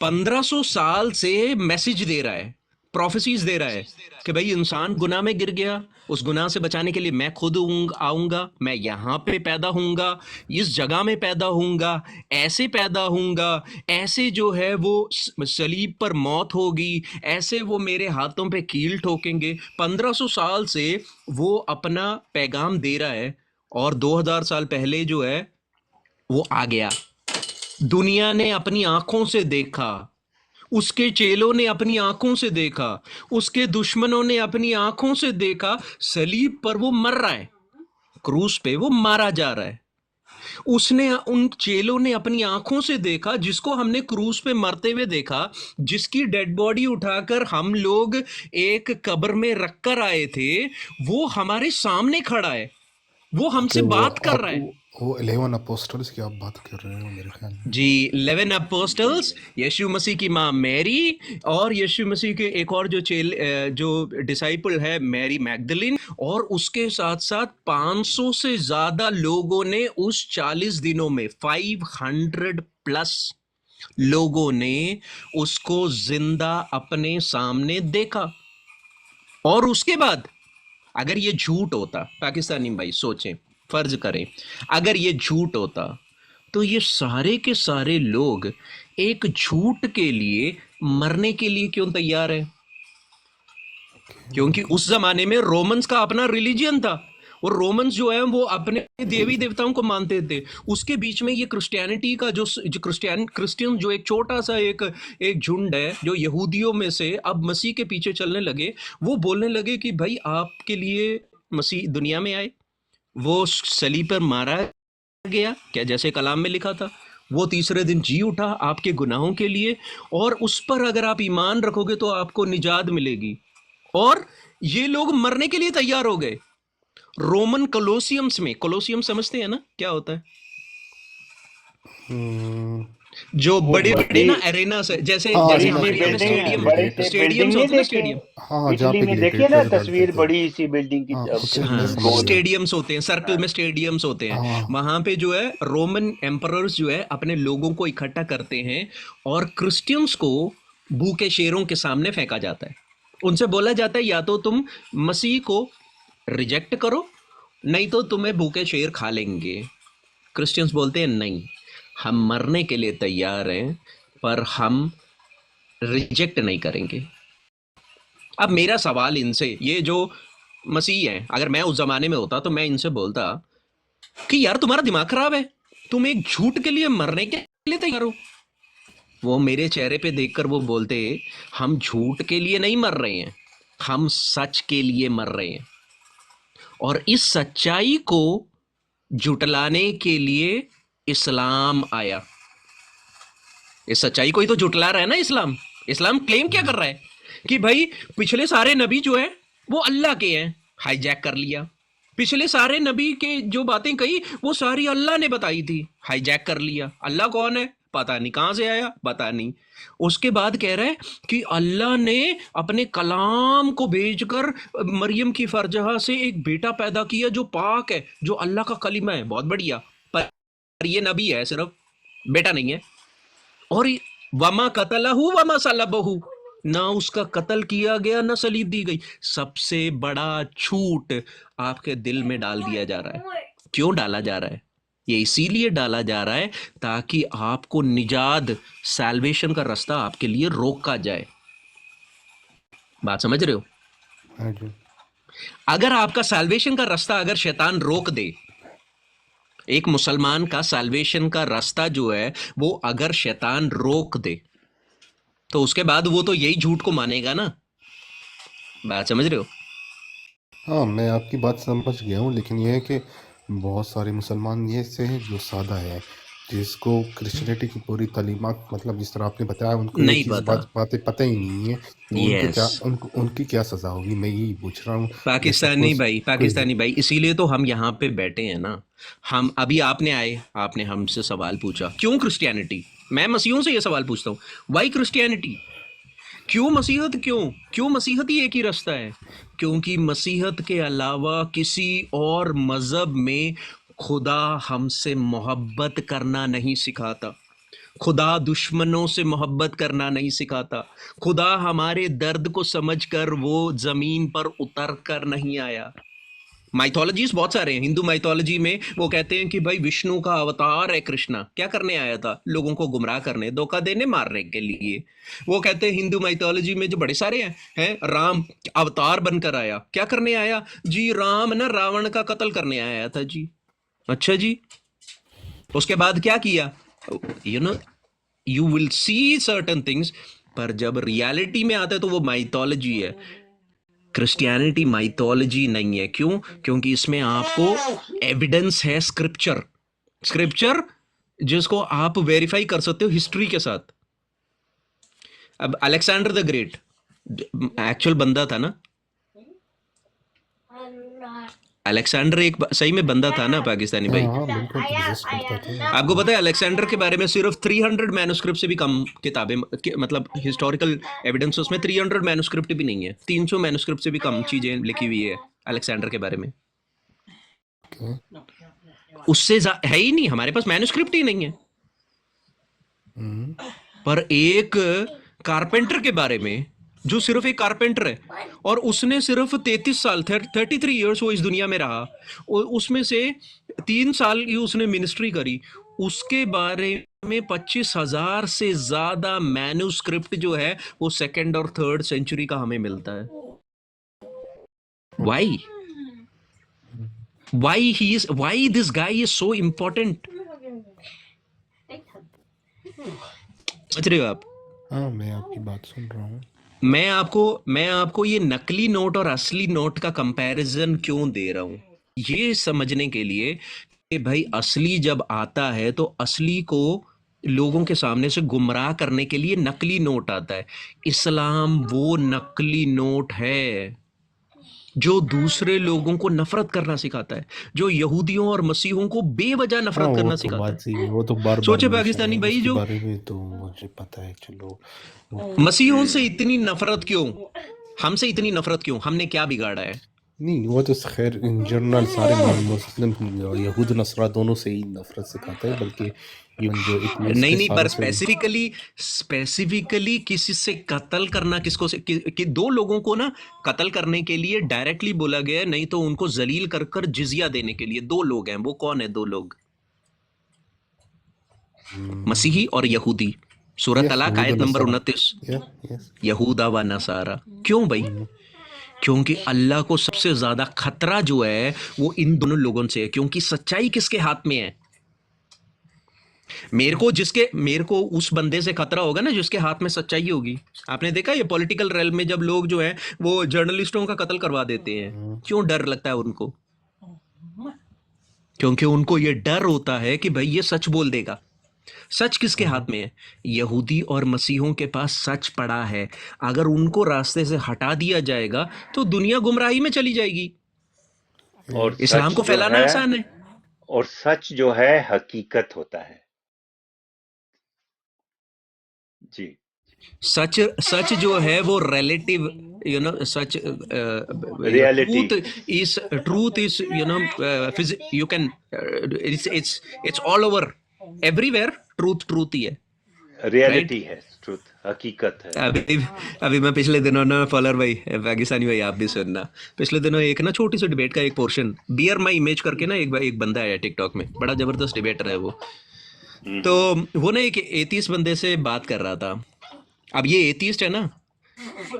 Speaker 4: 1500 साल से मैसेज दे रहा है, प्रोफेसीज दे रहा है कि भाई इंसान गुनाह में गिर गया, उस गुनाह से बचाने के लिए मैं खुद आऊंगा, मैं यहां पे पैदा होऊंगा, इस जगह में पैदा होऊंगा, ऐसे पैदा होऊंगा, ऐसे जो है वो सलीब पर मौत होगी, ऐसे वो मेरे हाथों पे कील ठोकेंगे। 1500 साल से वो अपना पैगाम दे रहा है, और 2000 साल पहले जो है वो आ गया। दुनिया ने अपनी आंखों से देखा, उसके चेलों ने अपनी आंखों से देखा, उसके दुश्मनों ने अपनी आंखों से देखा। सलीब पर वो मर रहा है, क्रूस पे वो मारा जा रहा है। उसने, उन चेलों ने अपनी आंखों से देखा, जिसको हमने क्रूस पे मरते हुए देखा, जिसकी डेड बॉडी उठाकर हम लोग एक कब्र में रखकर आए थे, वो हमारे सामने खड़ा है, वो
Speaker 1: ओके
Speaker 4: हमसे
Speaker 1: वो
Speaker 4: बात कर
Speaker 1: आप
Speaker 4: रहा है।
Speaker 1: वो 11 अपोस्टल्स की आप बात कर रहे हो मेरे ख्याल में।
Speaker 4: जी, 11 अपोस्टल्स, यीशु मसीह की माँ मैरी, और यीशु मसीह के एक और जो डिसाइपल है मैरी मैगदलिन, और उसके साथ साथ 500 से ज्यादा लोगों ने उस 40 दिनों में, 500 प्लस लोगों ने उसको जिंदा अपने सामने देखा। और उसके बाद अगर ये झूठ होता, पाकिस्तानी भाई सोचें, फर्ज करें अगर ये झूठ होता, तो ये सारे के सारे लोग एक झूठ के लिए मरने के लिए क्यों तैयार है? क्योंकि उस जमाने में रोमन्स का अपना रिलीजियन था, और रोमन्स जो है वो अपने देवी देवताओं को मानते थे। उसके बीच में ये क्रिश्चियनिटी का जो क्रिश्चियन जो एक छोटा सा एक झुंड है, जो यहूदियों में से अब मसीह के पीछे चलने लगे, वो बोलने लगे कि भाई आपके लिए मसीह दुनिया में आए, वो सलीब पर मारा गया, क्या जैसे कलाम में लिखा था, वो तीसरे दिन जी उठा आपके गुनाहों के लिए, और उस पर अगर आप ईमान रखोगे तो आपको निजात मिलेगी। और ये लोग मरने के लिए तैयार हो गए। रोमन कोलोसियम्स में, कोलोसियम समझते हैं ना क्या होता है?
Speaker 1: हम्म,
Speaker 4: जो
Speaker 2: वो
Speaker 4: बड़े बड़े
Speaker 2: बड़ी
Speaker 4: ना एरेनास है, जैसे
Speaker 1: हाँ
Speaker 4: जैसे
Speaker 2: बड़ी
Speaker 1: अरेना
Speaker 2: सी
Speaker 4: हमारे यहाँ पे
Speaker 2: बिल्डिंग है,
Speaker 1: जहाँ पे
Speaker 2: बड़ी
Speaker 1: ग्लेट
Speaker 2: सी
Speaker 4: स्टेडियम्स
Speaker 2: बिल्डिंग नहीं
Speaker 4: होते हैं ना,
Speaker 2: देखी?
Speaker 4: स्टेडियम।
Speaker 1: हाँ जहाँ
Speaker 2: इटली
Speaker 1: पे
Speaker 2: में देखिए
Speaker 1: ग्लेडिएटर
Speaker 2: ना
Speaker 1: लड़ते
Speaker 2: तस्वीर,
Speaker 1: थे।
Speaker 2: बड़ी सी बिल्डिंग की
Speaker 1: हाँ उसे मैं
Speaker 2: बिल्कुल
Speaker 1: समझ
Speaker 4: हाँ,
Speaker 2: गोल।
Speaker 1: गया।
Speaker 4: स्टेडियम्स होते हैं, सर्कल में स्टेडियम्स होते हैं।
Speaker 1: हाँ
Speaker 4: वहां पे जो है रोमन एम्परर्स जो है अपने लोगों को इकट्ठा करते हैं, और क्रिश्चियंस को भूखे शेरों के सामने फेंका जाता है। उनसे बोला जाता है या तो तुम मसीह को रिजेक्ट करो, नहीं तो तुम्हें भूखे शेर खा लेंगे। क्रिश्चियंस बोलते हैं नहीं, हम मरने के लिए तैयार हैं, पर हम रिजेक्ट नहीं करेंगे। अब मेरा सवाल इनसे, ये जो मसीह है, अगर मैं उस जमाने में होता तो मैं इनसे बोलता कि यार तुम्हारा दिमाग खराब है, तुम एक झूठ के लिए मरने के लिए तैयार हो। वो मेरे चेहरे पे देखकर वो बोलते, हम झूठ के लिए नहीं मर रहे हैं, हम सच के लिए मर रहे हैं, और इस सच्चाई को झुटलाने के लिए इस्लाम आया। इस सच्चाई को ही तो झुटला रहा है ना इस्लाम। इस्लाम क्लेम क्या कर रहा है कि भाई पिछले सारे नबी जो है वो अल्लाह के हैं, हाईजैक कर लिया। पिछले सारे नबी के जो बातें कही वो सारी अल्लाह ने बताई थी, हाईजैक कर लिया। अल्लाह कौन है पता नहीं, कहां से आया पता नहीं। उसके बाद कह रहा है कि अल्लाह ने अपने कलाम को भेजकर मरियम की फरजहा से एक बेटा पैदा किया जो पाक है, जो अल्लाह का कलीमा है। बहुत बढ़िया, पर ये नबी है सिर्फ, बेटा नहीं है। और वमा कतलहू वमा सलबहू, ना उसका कत्ल किया गया ना सलीब दी गई। सबसे बड़ा झूठ आपके दिल में डाल दिया जा रहा है। क्यों डाला जा रहा है? ये इसीलिए डाला जा रहा है ताकि आपको निजात, सैल्वेशन का रास्ता आपके लिए रोका जाए। बात समझ रहे हो?
Speaker 1: हाँ जी।
Speaker 4: अगर आपका सैल्वेशन का रास्ता अगर शैतान रोक दे, एक मुसलमान का सैल्वेशन का रास्ता जो है वो अगर शैतान रोक दे, तो उसके बाद वो तो यही झूठ को मानेगा ना। बात समझ रहे हो?
Speaker 1: हाँ, मैं आपकी बात समझ गया हूँ, लेकिन ये है कि बहुत सारे मुसलमान ये से हैं जो सादा है, जिसको क्रिश्चियनिटी की पूरी तालीमात, मतलब जिस तरह आपने बताया, उनको ये
Speaker 4: नहीं
Speaker 1: चीज़
Speaker 4: पता।
Speaker 1: बातें पता ही नहीं है, तो उनको
Speaker 4: यस,
Speaker 1: क्या उनकी क्या सज़ा होगी, मैं यही पूछ रहा हूँ। या
Speaker 4: पाकिस्तानी
Speaker 1: सपोज
Speaker 4: भाई,
Speaker 1: कोई
Speaker 4: पाकिस्तानी भाई, इसीलिए तो हम यहाँ पे बैठे हैं ना। हम अभी आपने आए, आपने हमसे सवाल पूछा क्यों क्रिश्चियनिटी। मैं मसीहों से ये सवाल पूछता हूँ, वाई क्रिश्चियनिटी, क्यों मसीहत, क्यों क्यों मसीहत ही एक ही रास्ता है। क्योंकि मसीहत के अलावा किसी और मजहब में खुदा हमसे मोहब्बत करना नहीं सिखाता, खुदा दुश्मनों से मोहब्बत करना नहीं सिखाता, खुदा हमारे दर्द को समझकर वो जमीन पर उतर कर नहीं आया। माइथोलॉजीज बहुत सारे हैं। हिंदू माइथोलॉजी में वो कहते हैं कि भाई विष्णु का अवतार है कृष्णा, क्या करने आया था, लोगों को गुमराह करने, धोखा देने, मारने के लिए। वो कहते हैं हिंदू माइथोलॉजी में जो बड़े सारे हैं राम अवतार बनकर आया, क्या करने आया जी, राम ना रावण का कत्ल करने आया था जी। अच्छा जी, उसके बाद क्या किया, you know, you will see certain things, पर जब रियलिटी में आता है तो वो माइथोलॉजी है। क्रिश्चियनिटी माइथोलॉजी नहीं है। क्यों? क्योंकि इसमें आपको एविडेंस है, स्क्रिप्चर, स्क्रिप्चर जिसको आप वेरीफाई कर सकते हो हिस्ट्री के साथ। अब अलेक्जेंडर द ग्रेट एक्चुअल बंदा था ना, अलेक्जेंडर एक सही में बंदा था ना पाकिस्तानी
Speaker 1: हाँ
Speaker 4: भाई।
Speaker 1: हाँ बिल्कुल एग्जिस्ट करता था।
Speaker 4: आपको पता है अलेक्जेंडर के बारे में सिर्फ 300 मैन्युस्क्रिप्ट से भी कम किताबें, मतलब हिस्टोरिकल एविडेंस उसमें 300 मैन्युस्क्रिप्ट भी नहीं है, 300 मैन्युस्क्रिप्ट से भी कम चीजें लिखी हुई है अलेक्जेंडर के बारे में।
Speaker 1: Okay.
Speaker 4: उससे है ही नहीं, हमारे पास मैन्युस्क्रिप्ट ही नहीं है।
Speaker 1: हम्म,
Speaker 4: पर एक कारपेंटर के बारे में, जो सिर्फ एक कारपेंटर है और उसने सिर्फ 33 साल 33 ईयर्स वो इस दुनिया में रहा, उसमें से 3 साल की उसने मिनिस्ट्री करी, उसके बारे में 25,000 से ज्यादा मैन्युस्क्रिप्ट जो है वो सेकंड और थर्ड सेंचुरी का हमें मिलता है। Why why this guy is so important, समझ रहे हो आप?
Speaker 1: हाँ, मैं आपकी बात सुन रहा हूँ।
Speaker 4: मैं आपको ये नकली नोट और असली नोट का कंपैरिजन क्यों दे रहा हूं, ये समझने के लिए कि भाई असली जब आता है तो असली को लोगों के सामने से गुमराह करने के लिए नकली नोट आता है। इस्लाम वो नकली नोट है जो दूसरे लोगों को नफरत करना सिखाता है, जो यहूदियों और मसीहों को बेवजह
Speaker 1: हाँ,
Speaker 4: नफरत
Speaker 1: वो
Speaker 4: करना
Speaker 1: तो
Speaker 4: सिखाता
Speaker 1: बात
Speaker 4: है।
Speaker 1: सही है, वो तो बार बार
Speaker 4: सोचे
Speaker 1: मेंशन है,
Speaker 4: पाकिस्तानी भाई,
Speaker 1: उसके
Speaker 4: जो
Speaker 1: बारे में तो मुझे पता है। चलो वो
Speaker 4: मसीहों से इतनी नफरत क्यों, हमसे इतनी नफरत क्यों, हमने क्या बिगाड़ा है?
Speaker 1: नहीं, वो तो खैर इन जनरल सारे नॉन मुस्लिम यहूद नसरा दोनों से ही नफरत सिखाता है, बल्कि इवन जो
Speaker 4: नहीं
Speaker 1: एथियस्ट
Speaker 4: नहीं,
Speaker 1: सारों
Speaker 4: पर
Speaker 1: से भी।
Speaker 4: स्पेसिफिकली किसी से कत्ल करना, किसको से कि दो लोगों को ना कत्ल करने के लिए डायरेक्टली बोला गया है, नहीं तो उनको जलील कर कर जिजिया देने के लिए दो लोग हैं। वो कौन है दो लोग? मसीही और यहूदी। सूरह
Speaker 1: यस,
Speaker 4: तलाक
Speaker 1: यहूद
Speaker 4: आयत नंबर
Speaker 1: नसरा।
Speaker 4: 29।
Speaker 1: यस।
Speaker 4: यहूदा व नसारा। क्यों भाई? क्योंकि अल्लाह को सबसे ज्यादा खतरा जो है वो इन दोनों लोगों से है। क्योंकि सच्चाई किसके हाथ में है? मेरे को उस बंदे से खतरा होगा ना जिसके हाथ में सच्चाई होगी। आपने देखा ये पॉलिटिकल रेल में जब लोग जो है वो जर्नलिस्टों का कत्ल करवा देते हैं, क्यों डर लगता है उनको? क्योंकि उनको ये डर होता है कि भाई ये सच बोल देगा। सच किसके हाथ में है? यहूदी और मसीहों के पास सच पड़ा है। अगर उनको रास्ते से हटा दिया जाएगा तो दुनिया गुमराही में चली जाएगी।
Speaker 2: और
Speaker 4: इस्लाम
Speaker 2: सच
Speaker 4: को
Speaker 2: जो
Speaker 4: फैलाना
Speaker 2: है,
Speaker 4: आसान है।
Speaker 2: और सच जो है हकीकत होता है। जी।
Speaker 4: सच सच जो है वो रिलेटिव, सच,
Speaker 2: reality.
Speaker 4: Truth is, you can, it's all over, everywhere truth ही है, राइट?
Speaker 2: रियलिटी है, ट्रुथ, हकीकत है।
Speaker 4: अभी अभी मैं पिछले दिनों ना, फॉलोअर भाई, पाकिस्तानी भाई आप भी सुनना, पिछले दिनों एक ना छोटी सी डिबेट का एक पोर्शन, बियर माई इमेज करके ना, एक बंदा है टिकटॉक में, बड़ा जबरदस्त डिबेटर है वो। तो वो ना एक एथीस्ट बंदे से बात कर रहा था। अब ये एथीस्ट है ना,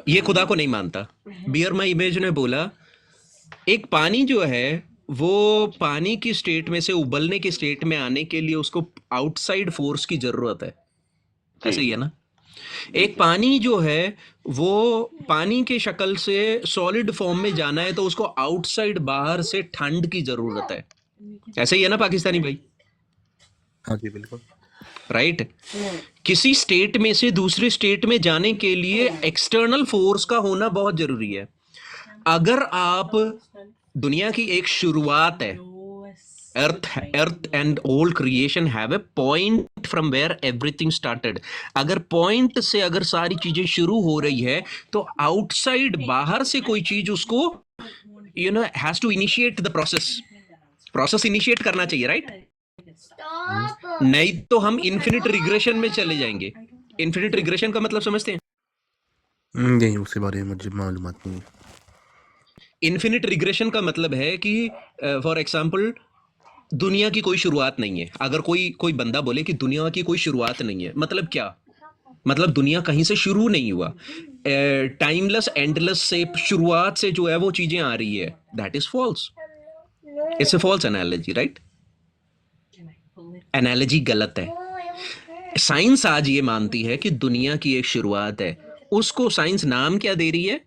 Speaker 4: ये खुदा को नहीं मानता। बियर माई इमेज ने बोला एक पानी जो है वो पानी की स्टेट में से उबलने की स्टेट में आने के लिए उसको आउटसाइड फोर्स की जरूरत है।
Speaker 2: जी।
Speaker 4: ऐसे ही है ना?
Speaker 2: जी
Speaker 4: एक
Speaker 2: जी
Speaker 4: पानी जो है वो पानी के शक्ल से सॉलिड फॉर्म में जाना है तो उसको आउटसाइड बाहर से ठंड की जरूरत है। ऐसे ही है ना पाकिस्तानी भाई?
Speaker 1: हाँ जी बिल्कुल।
Speaker 4: राइट। किसी स्टेट में से दूसरे स्टेट में जाने के लिए एक्सटर्नल फोर्स का होना बहुत जरूरी है। अगर आप दुनिया की एक शुरुआत है, earth and old creation have a point from where everything started. अगर पॉइंट से अगर सारी चीजें शुरू हो रही है तो आउटसाइड बाहर से कोई चीज उसको has to initiate the process initiate करना चाहिए, राइट? नहीं तो हम इन्फिनिट रिग्रेशन में चले जाएंगे। इन्फिनिट रिग्रेशन का मतलब समझते हैं?
Speaker 1: नहीं, उसके बारे में मुझे मालूमात नहीं।
Speaker 4: इन्फिनिट रिग्रेशन का मतलब है कि फॉर एग्जाम्पल दुनिया की कोई शुरुआत नहीं है। अगर कोई कोई बंदा बोले कि दुनिया की कोई शुरुआत नहीं है, मतलब क्या? मतलब दुनिया कहीं से शुरू नहीं हुआ। टाइमलेस एंडलेस से शुरुआत से जो है वो चीजें आ रही है, that is false. It's a false analogy, right? Analogy गलत है। साइंस आज ये मानती है कि दुनिया की एक शुरुआत है। उसको साइंस नाम क्या दे रही है?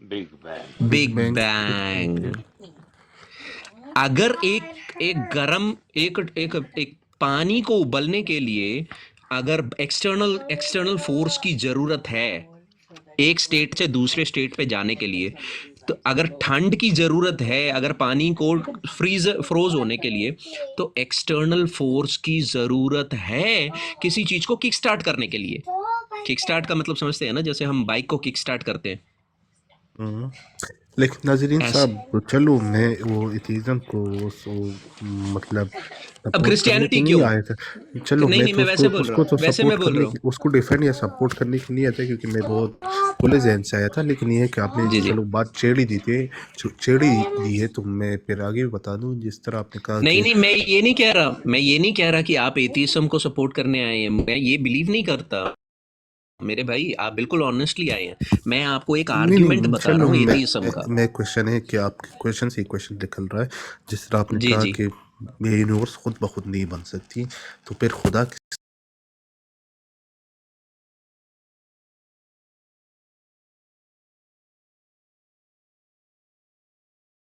Speaker 2: Big bang.
Speaker 4: Big
Speaker 1: bang.
Speaker 4: Bang. अगर एक एक गरम एक एक एक पानी को उबलने के लिए अगर एक्सटर्नल एक्सटर्नल फोर्स की जरूरत है एक स्टेट से दूसरे स्टेट पे जाने के लिए, तो अगर ठंड की जरूरत है, अगर पानी को फ्रोज होने के लिए, तो एक्सटर्नल फोर्स की जरूरत है किसी चीज को किक स्टार्ट करने के लिए। किक स्टार्ट का मतलब समझते हैं ना, जैसे हम बाइक को किक स्टार्ट करते हैं।
Speaker 1: हम्म। लेकिन नाजरीन
Speaker 4: ऐसे
Speaker 1: साहब, चलो मैं वो एथिज्म को मतलब
Speaker 4: अब
Speaker 1: सपोर्ट करने
Speaker 4: क्रिश्चियनिटी
Speaker 1: को नहीं
Speaker 4: क्यों?
Speaker 1: आया था। चलो
Speaker 4: नहीं
Speaker 1: मैं
Speaker 4: नहीं,
Speaker 1: तो
Speaker 4: मैं
Speaker 1: उसको
Speaker 4: वैसे बोल रहा
Speaker 1: उसको तो
Speaker 4: हूँ, वैसे मैं
Speaker 1: सपोर्ट
Speaker 4: बोल
Speaker 1: करने
Speaker 4: रहा
Speaker 1: की,
Speaker 4: हूँ।
Speaker 1: उसको डिफेंड या सपोर्ट करने के नहीं आता, क्योंकि मैं बहुत खुले जहन से आया था। लेकिन ये है कि आपने
Speaker 4: जी जी।
Speaker 1: चलो बात छेड़ी दी थी, छेड़ी दी है, तो मैं फिर आगे भी बता दूं। जिस तरह आपने कहा
Speaker 4: नहीं
Speaker 1: कि
Speaker 4: नहीं, मैं ये नहीं कह रहा कि आप एथियज्म को सपोर्ट करने आए हैं। मैं ये बिलीव नहीं करता मेरे भाई, आप बिल्कुल ऑनेस्टली आए हैं। मैं आपको एक
Speaker 1: नहीं
Speaker 4: आर्ग्यूमेंट
Speaker 1: नहीं,
Speaker 4: बता रहा
Speaker 1: चलो
Speaker 4: हूँ एथियज्म का।
Speaker 1: मैं क्वेश्चन है कि आपके क्वेश्चन से क्वेश्चन निकल रहा है। जिस तरह आपने
Speaker 4: जी
Speaker 1: कहा
Speaker 4: जी।
Speaker 1: कि ये यूनिवर्स खुद ब खुद नहीं बन सकती, तो फिर खुदा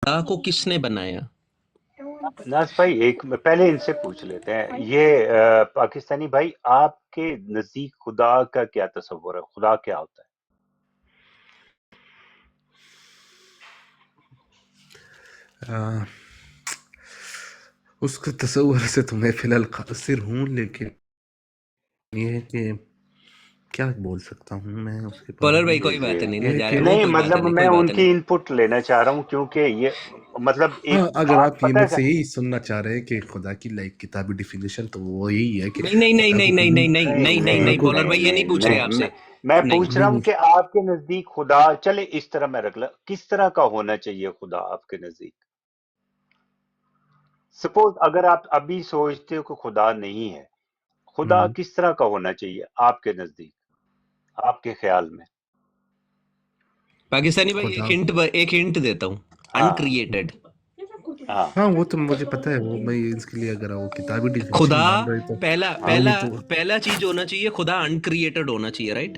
Speaker 4: खुदा को किसने बनाया?
Speaker 2: नाज भाई, एक पहले इनसे पूछ लेते हैं, ये पाकिस्तानी भाई, आपके नजदीक खुदा का क्या तस्वुर है? खुदा क्या होता
Speaker 1: आ, उसके तस्वर से तो मैं फिलहाल कासिर हूँ, लेकिन ये है कि क्या बोल सकता हूँ मैं उसके बारे
Speaker 4: पॉलर
Speaker 1: में।
Speaker 4: भाई
Speaker 2: है?
Speaker 4: कोई
Speaker 2: जी
Speaker 4: बात नहीं
Speaker 1: ये
Speaker 4: ना,
Speaker 1: है
Speaker 4: जा
Speaker 1: कि
Speaker 4: वो
Speaker 2: नहीं,
Speaker 4: कोई बात
Speaker 2: मतलब
Speaker 4: नहीं,
Speaker 2: मैं
Speaker 4: कोई बात नहीं।
Speaker 2: उनकी इनपुट लेना चाह रहा हूँ, क्योंकि ये मतलब
Speaker 1: हाँ,
Speaker 2: एक
Speaker 1: अगर
Speaker 2: बात
Speaker 1: आप ये
Speaker 2: पता है
Speaker 1: मुझसे यही सुनना चाह रहे हैं कि खुदा की लाइक किताबी डिफिनेशन, तो वो यही है कि
Speaker 4: नहीं नहीं नहीं
Speaker 1: खुदा
Speaker 4: नहीं
Speaker 1: को
Speaker 4: नहीं नहीं नहीं
Speaker 2: नहीं
Speaker 4: नहीं नहीं
Speaker 1: खुदा
Speaker 2: नहीं
Speaker 4: नहीं,
Speaker 1: को
Speaker 4: पॉलर
Speaker 2: नहीं
Speaker 4: भाई ये नहीं
Speaker 2: नहीं
Speaker 4: पूछ रहे
Speaker 2: नहीं
Speaker 4: आपसे।
Speaker 2: मैं
Speaker 4: नहीं
Speaker 2: पूछ रहा
Speaker 1: नहीं
Speaker 2: हूँ
Speaker 1: नहीं।
Speaker 2: कि आपके नजदीक खुदा, चले इस तरह मैं रख ला, किस तरह का होना चाहिए खुदा आपके नजदीक? सपोज अगर आप अभी सोचते हो कि खुदा नहीं है, खुदा किस तरह का होना चाहिए आपके नजदीक, आपके ख्याल में?
Speaker 4: पाकिस्तानी भाई
Speaker 1: खुदा,
Speaker 4: एक हिंट देता हूँ।
Speaker 2: हाँ
Speaker 4: अनक्रिएटेड।
Speaker 2: हाँ।
Speaker 1: हाँ वो तो मुझे पता है। वो मैं इसके लिए अगर वो किताबी डिफिनेशन
Speaker 4: खुदा
Speaker 1: मान रहे तो
Speaker 4: पहला
Speaker 1: नहीं
Speaker 4: पहला
Speaker 1: तो
Speaker 4: पहला चीज होना चाहिए, खुदा अनक्रिएटेड होना चाहिए, राइट?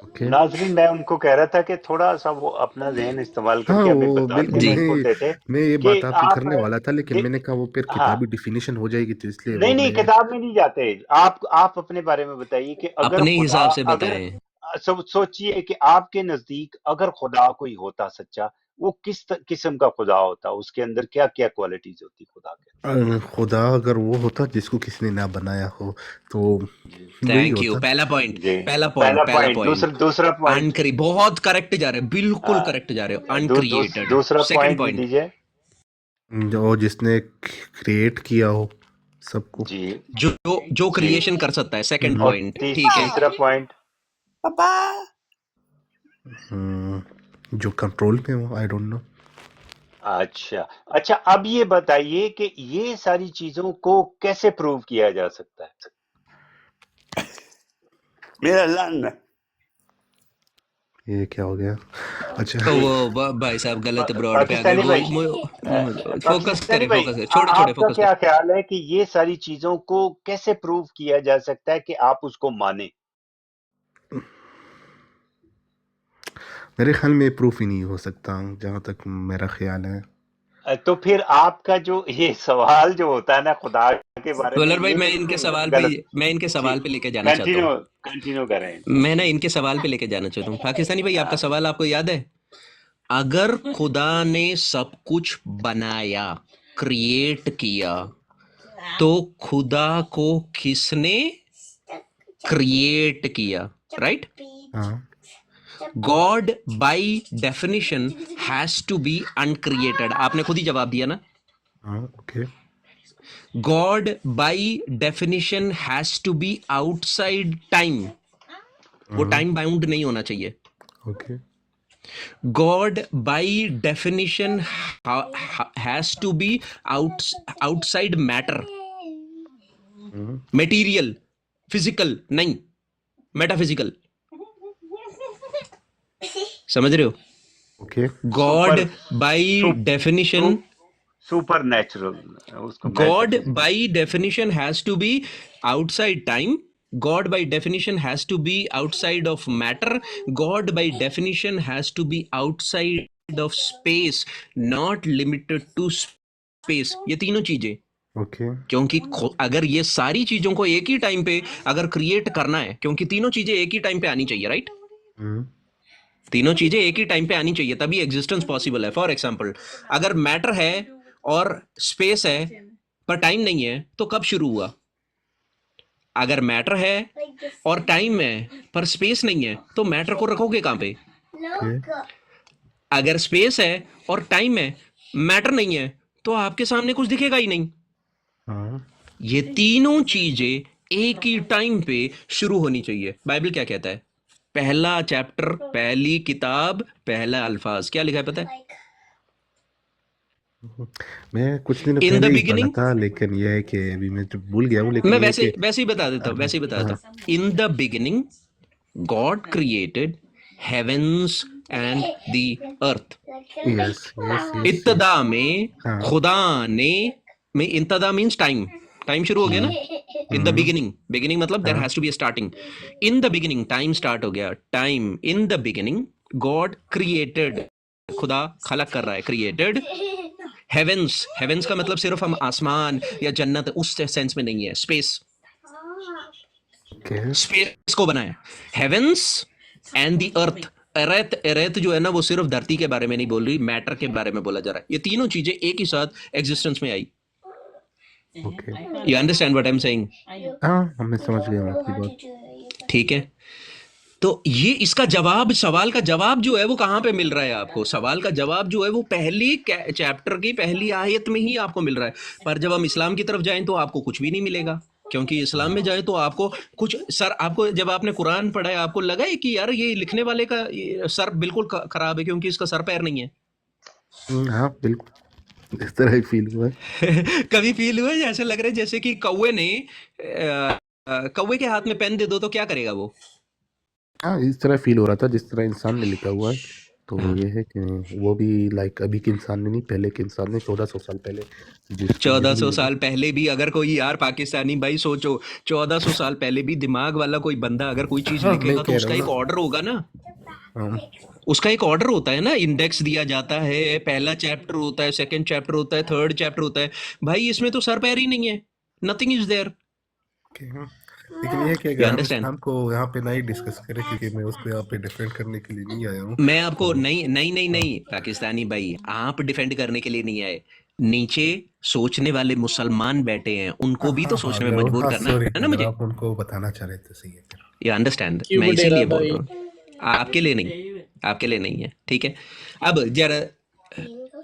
Speaker 1: ओके।
Speaker 2: नाजरीन, मैं उनको कह रहा था कि थोड़ा सा वो अपना जहन इस्तेमाल
Speaker 1: हाँ
Speaker 2: करके हमें
Speaker 1: वो
Speaker 2: बताते,
Speaker 1: बिल्कुल,
Speaker 2: मैं
Speaker 4: जी।
Speaker 2: इनपुट देते
Speaker 1: मैं ये
Speaker 2: कि
Speaker 1: बात आपको
Speaker 2: आप
Speaker 1: करने वाला था, लेकिन
Speaker 2: दे,
Speaker 1: मैंने कहा वो फिर
Speaker 2: हाँ,
Speaker 1: किताबी डिफिनेशन हो जाएगी, तो इसलिए
Speaker 2: नहीं
Speaker 1: वो
Speaker 2: नहीं,
Speaker 1: मैं।
Speaker 2: किताब में नहीं जाते। आप अपने बारे में बताइए कि अगर
Speaker 4: अपने
Speaker 2: खुदा,
Speaker 4: हिसाब से
Speaker 2: अगर
Speaker 4: बताएं।
Speaker 2: सोचिए कि आपके नजदीक अगर खुदा कोई होता सच्चा, वो किस किस्म का खुदा होता? उसके अंदर क्या क्या क्वालिटीज होती खुदा के
Speaker 1: खुदा अगर वो होता जिसको किसी ने ना बनाया हो, तो
Speaker 2: अंदर?
Speaker 1: वही
Speaker 4: थैंक यू।
Speaker 1: होता।
Speaker 4: पहला पॉइंट,
Speaker 2: जी,
Speaker 4: पहला पॉइंट,
Speaker 2: पहला
Speaker 4: पहला
Speaker 2: पॉइंट।
Speaker 4: पॉइंट।
Speaker 2: दूसरा पॉइंट।
Speaker 4: अनक्री बहुत करेक्ट जा रहे हो, बिल्कुल
Speaker 2: हाँ,
Speaker 4: करेक्ट जा रहे हो। अनक्रिएटेड।
Speaker 2: दूसरा
Speaker 4: सेकंड
Speaker 2: पॉइंट भी
Speaker 4: पॉइंट,
Speaker 2: दीजिए।
Speaker 1: जो जिसने क्रिएट किया हो सबको।
Speaker 2: जी
Speaker 4: जो जो
Speaker 2: जी।
Speaker 4: क्रिएशन कर सकता है। सेकंड
Speaker 1: हम्म,
Speaker 2: और
Speaker 4: पॉइंट, ठीक है।
Speaker 2: तीसरा पॉइंट।
Speaker 1: जो कंट्रोल में हो, आई डोंट नो।
Speaker 2: अच्छा अच्छा, अब ये बताइए कि ये सारी चीजों को कैसे प्रूव किया जा सकता है?
Speaker 3: मेरा लन
Speaker 1: ये क्या हो गया? अच्छा।
Speaker 4: तो
Speaker 2: जी,
Speaker 4: वो भाई साहब गलत ब्रॉड पे आ गए।
Speaker 2: पाकिस्तानी भाई,
Speaker 4: फोकस
Speaker 2: पाकिस्तानी
Speaker 4: करें,
Speaker 2: भाई,
Speaker 4: फोकस करें, छोड़े छोड़े,
Speaker 2: आपका
Speaker 4: फोकस
Speaker 2: क्या
Speaker 4: करें।
Speaker 2: ख्याल है कि ये सारी चीजों को कैसे प्रूव किया जा सकता है कि आप उसको माने?
Speaker 1: मेरे ख्याल में प्रूफ ही नहीं हो सकता, जहाँ तक मेरा ख्याल है।
Speaker 2: तो फिर आपका जो ये सवाल जो होता है ना खुदा के बारे में,
Speaker 4: डॉलर भाई
Speaker 2: ये
Speaker 4: मैं इनके
Speaker 2: बिल्कुल
Speaker 4: सवाल पे
Speaker 2: गलत।
Speaker 4: मैं इनके
Speaker 2: जी,
Speaker 4: सवाल पे लेके जाना चाहता
Speaker 2: कंटिन्यू
Speaker 4: हूँ।
Speaker 2: कंटिन्यू करें।
Speaker 4: मैं ना इनके सवाल पे लेके जाना चाहता हूँ। पाकिस्तानी भाई, आपका
Speaker 2: हाँ,
Speaker 4: सवाल आपको याद है? अगर खुदा ने सब कुछ बनाया, क्रिएट किया, तो खुदा को किसने क्रिएट किया? राइट?
Speaker 1: हाँ
Speaker 4: God by definition has to be uncreated. आपने खुद ही जवाब दिया ना।
Speaker 1: हाँ okay
Speaker 4: God by definition has to be outside time. वो टाइम बाउंड नहीं होना चाहिए।
Speaker 1: Okay
Speaker 4: God by definition has to be outside matter, material, physical नहीं, मेटाफिजिकल। समझ रहे हो?
Speaker 1: Okay
Speaker 4: God
Speaker 2: super
Speaker 4: by definition,
Speaker 2: super natural, उसको
Speaker 4: God
Speaker 2: metaphysical.
Speaker 4: by definition has to be outside time. God by definition has to be outside of matter. God by definition has to be outside of space, not limited to space. ये तीनों चीजें,
Speaker 1: ओके
Speaker 4: क्योंकि अगर ये सारी चीजों को एक ही टाइम पे अगर क्रिएट करना है, क्योंकि तीनों चीजें एक ही टाइम पे आनी चाहिए, राइट? तीनों चीजें एक ही टाइम पे आनी चाहिए, तभी एग्जिस्टेंस पॉसिबल है। फॉर एग्जाम्पल, अगर मैटर है और स्पेस है पर टाइम नहीं है, तो कब शुरू हुआ? अगर मैटर है और टाइम है पर स्पेस नहीं है, तो मैटर को रखोगे कहां पे? अगर स्पेस है और टाइम है, मैटर नहीं है, तो आपके सामने कुछ दिखेगा ही नहीं।
Speaker 1: हाँ
Speaker 4: ये तीनों चीजें एक ही टाइम पे शुरू होनी चाहिए। बाइबल क्या कहता है? पहला चैप्टर, पहली किताब, पहला अल्फाज, क्या लिखा है पता है?
Speaker 1: मैं कुछ दिन
Speaker 4: इन द
Speaker 1: पहले ही पढ़ा
Speaker 4: बिगिनिंग,
Speaker 1: था, लेकिन यह है कि अभी मैं जो भूल गया हूँ, लेकिन
Speaker 4: मैं
Speaker 1: ये है
Speaker 4: वैसे
Speaker 1: कि
Speaker 4: वैसे ही बता देता हूँ। In the beginning God created heavens and the earth.
Speaker 1: Yes yes yes
Speaker 4: इब्तदा में
Speaker 1: हाँ
Speaker 4: खुदा ने, में इब्तदा मींस टाइम, टाइम शुरू हो गया ना। इन द बिगिनिंग, बिगिनिंग मतलब there has to be a starting. In the beginning time start हो गया, time. In the beginning God created, खुदा खलक कर रहा है, क्रिएटेड हेवेंस। हेवेंस का मतलब सिर्फ हम आसमान या जन्नत उस सेंस में नहीं है, स्पेस,
Speaker 1: ओके
Speaker 4: स्पेस को बनाया। Heavens and the earth. Earth, earth जो है ना, वो सिर्फ धरती के बारे में नहीं बोल रही, मैटर के बारे में बोला जा रहा है। ये तीनों चीजें एक ही साथ एग्जिस्टेंस में आई।
Speaker 1: Okay
Speaker 4: you understand what I am saying?
Speaker 1: हाँ मैं समझ गया हूँ आपकी बात।
Speaker 4: ठीक है, तो ये इसका जवाब, सवाल का जवाब जो है वो कहाँ पे मिल रहा है आपको? सवाल का जवाब जो है वो पहली चैप्टर की पहली आयत में ही आपको मिल रहा है। पर जब हम इस्लाम की तरफ जाएं तो आपको कुछ भी नहीं मिलेगा, क्योंकि इस्लाम में जाए तो आपको कुछ सर, आपको जब आपने कुरान पढ़ा है आपको लगा है कि यार ये लिखने वाले का सर बिल्कुल खराब है क्योंकि इसका सर पैर नहीं है।
Speaker 1: हाँ बिल्कुल इस तरह ही फील हुआ है।
Speaker 4: कभी फील हुआ है ऐसे लग रहा है जैसे कि कौवे ने कौवे के हाथ में पेन दे दो तो क्या करेगा वो?
Speaker 1: हाँ इस तरह फील हो रहा था जिस तरह इंसान ने लिखा हुआ है। तो ये है कि वो भी लाइक अभी के इंसान ने नहीं, पहले के इंसान ने 1400 साल पहले
Speaker 4: 1400 साल पहले भी अगर कोई, यार पाकिस्तानी भाई सोचो, 1400 साल पहले भी दिमाग वाला कोई बंदा अगर कोई चीज
Speaker 1: हाँ,
Speaker 4: लिखेगा
Speaker 1: मैं
Speaker 4: तो
Speaker 1: कह
Speaker 4: उसका
Speaker 1: रहा
Speaker 4: एक
Speaker 1: हूँ
Speaker 4: ऑर्डर होगा ना।
Speaker 1: हाँ,
Speaker 4: उसका एक ऑर्डर होता है ना, इंडेक्स दिया जाता है, पहला चैप्टर होता है, सेकंड चैप्टर होता है, थर्ड चैप्टर होता है। भाई इसमें तो सर पैर ही नहीं है, नथिंग इज देयर।
Speaker 1: हाँ। लेकिन ये है कि
Speaker 4: यू
Speaker 1: अगर हम
Speaker 4: अंडरस्टैंड?
Speaker 1: इस्लाम को यहाँ पे नहीं डिस्कस करें, क्योंकि मैं उसको यहाँ पे डिफेंड करने के लिए नहीं आया हूँ।
Speaker 4: मैं आपको
Speaker 1: तो
Speaker 4: नहीं नहीं नहीं नहीं पाकिस्तानी भाई, आप डिफेंड करने के लिए नहीं आए, नीचे सोचने वाले मुसलमान बैठे हैं, उनको भी तो सोचने में मजबूर करना
Speaker 1: सॉरी
Speaker 4: है ना
Speaker 1: अगर
Speaker 4: मुझे।
Speaker 1: आप उनको बताना चाह रहे थे, सही है फिर।
Speaker 4: You understand?
Speaker 3: क्यों
Speaker 4: मैं इसीलिए
Speaker 3: बडेरा
Speaker 4: बोल
Speaker 3: भाई?
Speaker 4: रहा हूँ, आपके लिए नहीं, आपके लिए नहीं है। ठीक है, अब जरा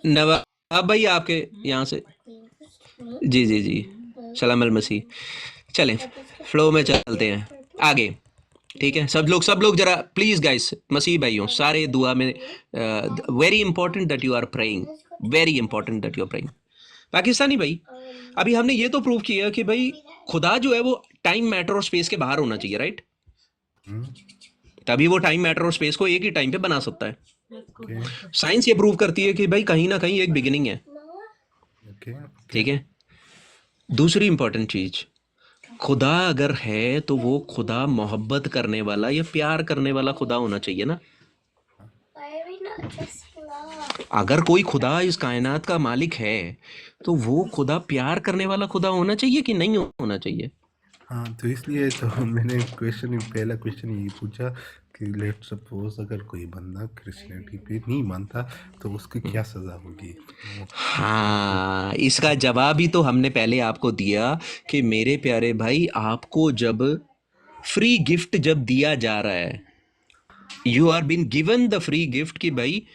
Speaker 4: नवाब भाई आपके यहाँ से, जी जी जी, सलाम अल मसीह। चलें, फ्लो में चलते हैं आगे। ठीक है, सब लोग जरा प्लीज गाइस, मसीह भाइयों सारे दुआ में, very important that you are praying, very important that you are praying. Pakistani भाई, अभी हमने ये तो प्रूव किया कि भाई खुदा जो है वो टाइम, मैटर और स्पेस के बाहर होना चाहिए, राइट? तभी वो टाइम, मैटर और स्पेस को एक ही टाइम पे बना सकता है। साइंस ये प्रूव करती है कि भाई कहीं ना कहीं एक बिगिनिंग है। ठीक है, दूसरी इंपॉर्टेंट चीज, खुदा अगर है तो वो खुदा मोहब्बत करने वाला या प्यार करने वाला खुदा होना चाहिए ना। अगर कोई खुदा इस कायनात का मालिक है तो वो खुदा प्यार करने वाला खुदा होना चाहिए कि नहीं होना चाहिए?
Speaker 1: हाँ, तो इसलिए तो मैंने पहला क्वेश्चन यही पूछा कि लेट सपोज अगर कोई बंदा क्रिश्चियनिटी पे नहीं मानता तो उसकी क्या सजा होगी। तो
Speaker 4: हाँ, इसका जवाब ही तो हमने पहले आपको दिया कि मेरे प्यारे भाई, आपको जब फ्री गिफ्ट जब दिया जा रहा है, you are been given the free gift कि भाई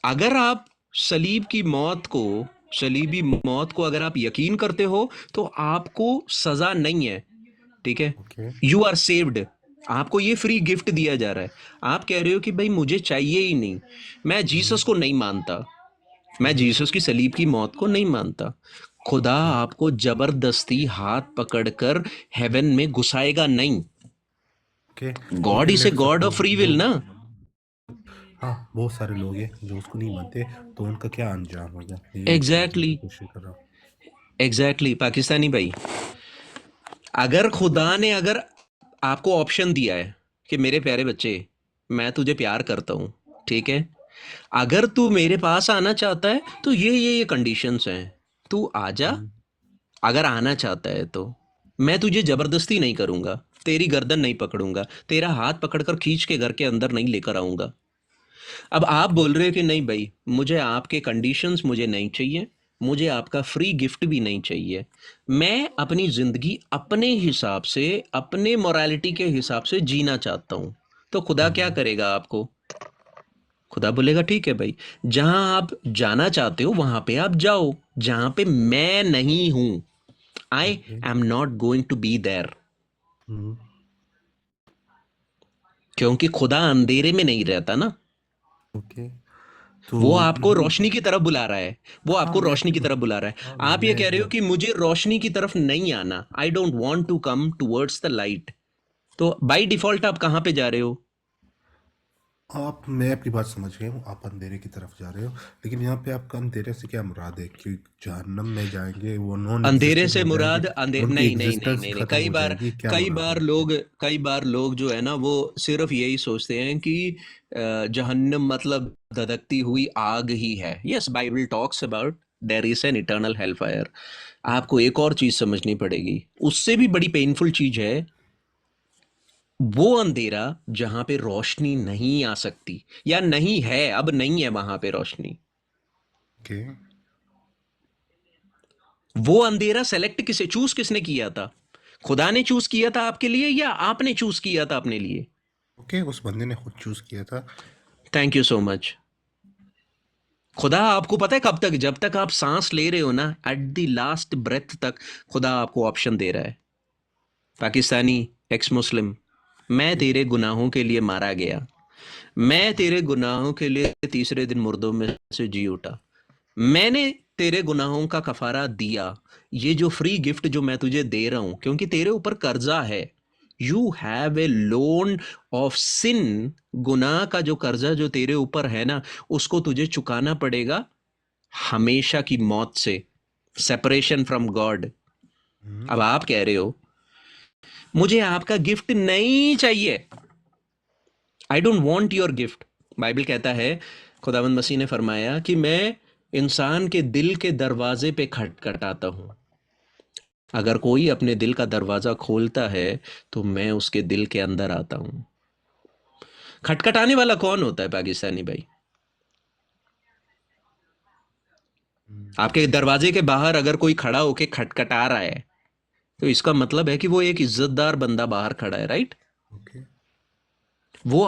Speaker 4: अगर आप सलीब की मौत को, सलीबी मौत को अगर आप यकीन करते हो तो आपको सजा नहीं है, ठीक है?
Speaker 1: Okay,
Speaker 4: you are saved. आपको ये फ्री गिफ्ट दिया जा रहा है। आप कह रहे हो कि भाई मुझे चाहिए ही नहीं, मैं जीसस को नहीं मानता, मैं जीसस की सलीब की मौत को नहीं मानता। खुदा आपको जबरदस्ती हाथ पकड़कर हेवन में घुसाएगा नहीं।
Speaker 1: Okay,
Speaker 4: God
Speaker 1: okay,
Speaker 4: is a
Speaker 1: let
Speaker 4: God of
Speaker 1: suppose
Speaker 4: free
Speaker 1: जो
Speaker 4: विल ना।
Speaker 1: हाँ, बहुत सारे लोग हैं जो उसको नहीं मानते, तो उनका क्या अंजाम होगा, यही समझने की
Speaker 4: एग्जैक्टली,
Speaker 1: कोशिश कर रहा हूँ।
Speaker 4: एग्जैक्टली पाकिस्तानी भाई, अगर खुदा ने अगर आपको ऑप्शन दिया है कि मेरे प्यारे बच्चे, मैं तुझे प्यार करता हूँ, ठीक है, अगर तू मेरे पास आना चाहता है तो ये कंडीशंस हैं, तू आजा। अगर आना चाहता है तो मैं तुझे जबरदस्ती नहीं करूंगा, तेरी गर्दन नहीं पकड़ूंगा, तेरा हाथ पकड़कर खींच के घर के अंदर नहीं लेकर आऊंगा। अब आप
Speaker 1: ओके,
Speaker 4: बोल रहे हो कि नहीं भाई, मुझे आपके कंडीशंस मुझे नहीं चाहिए, मुझे आपका फ्री गिफ्ट भी नहीं चाहिए, मैं अपनी जिंदगी अपने हिसाब से, अपने मोरालिटी के हिसाब से जीना चाहता हूं। तो खुदा क्या करेगा आपको? खुदा बोलेगा ठीक है भाई, जहां आप जाना चाहते हो वहां पे आप जाओ, जहां पे मैं नहीं हूं, I
Speaker 1: okay,
Speaker 4: am not going to be there.
Speaker 1: Hmm,
Speaker 4: क्योंकि खुदा अंधेरे में नहीं रहता ना,
Speaker 1: ओके, तो
Speaker 4: वो आपको
Speaker 1: नहीं,
Speaker 4: रोशनी की तरफ बुला रहा है, वो
Speaker 1: हाँ
Speaker 4: आपको
Speaker 1: मैं
Speaker 4: रोशनी की तरफ बुला रहा है।
Speaker 1: हाँ
Speaker 4: आप ये
Speaker 1: मैं
Speaker 4: कह रहे हो कि मुझे रोशनी की तरफ नहीं आना, I don't want to come towards the light, तो बाई डिफॉल्ट आप कहाँ पे जा रहे हो?
Speaker 1: मैं आपकी बात समझ गया हूँ, आप अंधेरे की तरफ जा रहे हो, लेकिन यहाँ पे आपका अंधेरे से क्या मुराद है कि जहन्नम में जाएंगे, वो नॉन
Speaker 4: अंधेरे
Speaker 1: एग्जिस्टेंट
Speaker 4: से
Speaker 1: हो जाएंगे,
Speaker 4: मुराद
Speaker 1: उनकी
Speaker 4: नहीं नहीं नहीं
Speaker 1: एग्जिस्टेंस
Speaker 4: नहीं नहीं,
Speaker 1: खत्म हो जाएगी, क्या मुराद है आपकी।
Speaker 4: कई बार लोग जो है ना वो सिर्फ यही सोचते हैं कि जहन्नम मतलब धधकती हुई आग ही है। Yes, Bible talks about their is an eternal hello fire. आपको एक और चीज समझनी पड़ेगी, उससे भी बड़ी पेनफुल चीज है, वो अंधेरा जहां पे रोशनी नहीं आ सकती, या नहीं है, अब नहीं है वहां पे रोशनी।
Speaker 1: ओके,
Speaker 4: वो अंधेरा सेलेक्ट किसे, चूज किसने किया था? खुदा ने चूज किया था आपके लिए या आपने चूज किया था अपने लिए?
Speaker 1: ओके, उस बंदे ने खुद चूज किया था।
Speaker 4: Thank you so much. खुदा आपको पता है कब तक, जब तक आप सांस ले रहे हो ना, एट द लास्ट ब्रेथ तक खुदा आपको ऑप्शन दे रहा है। पाकिस्तानी एक्स मुस्लिम, मैं तेरे गुनाहों के लिए मारा गया, मैं तेरे गुनाहों के लिए तीसरे दिन मुर्दों में से जी उठा, मैंने तेरे गुनाहों का कफारा दिया। ये जो फ्री गिफ्ट जो मैं तुझे दे रहा हूं, क्योंकि तेरे ऊपर कर्जा है, you have a loan of sin, गुनाह का जो कर्जा जो तेरे ऊपर है ना, उसको तुझे चुकाना पड़ेगा हमेशा की मौत से, सेपरेशन फ्रॉम गॉड। अब आप कह रहे हो मुझे आपका गिफ्ट नहीं चाहिए, आई don't want your gift. Bible कहता है, खुदावंद मसीह ने फरमाया कि मैं इंसान के दिल के दरवाजे पे खटखटाता हूं, अगर कोई अपने दिल का दरवाजा खोलता है तो मैं उसके दिल के अंदर आता हूं। खटखटाने वाला कौन होता है पाकिस्तानी भाई? आपके दरवाजे के बाहर अगर कोई खड़ा होके खटखटा रहा है तो इसका मतलब है कि वो एक इज्जतदार बंदा बाहर खड़ा है, राइट?
Speaker 1: ओके,
Speaker 4: वो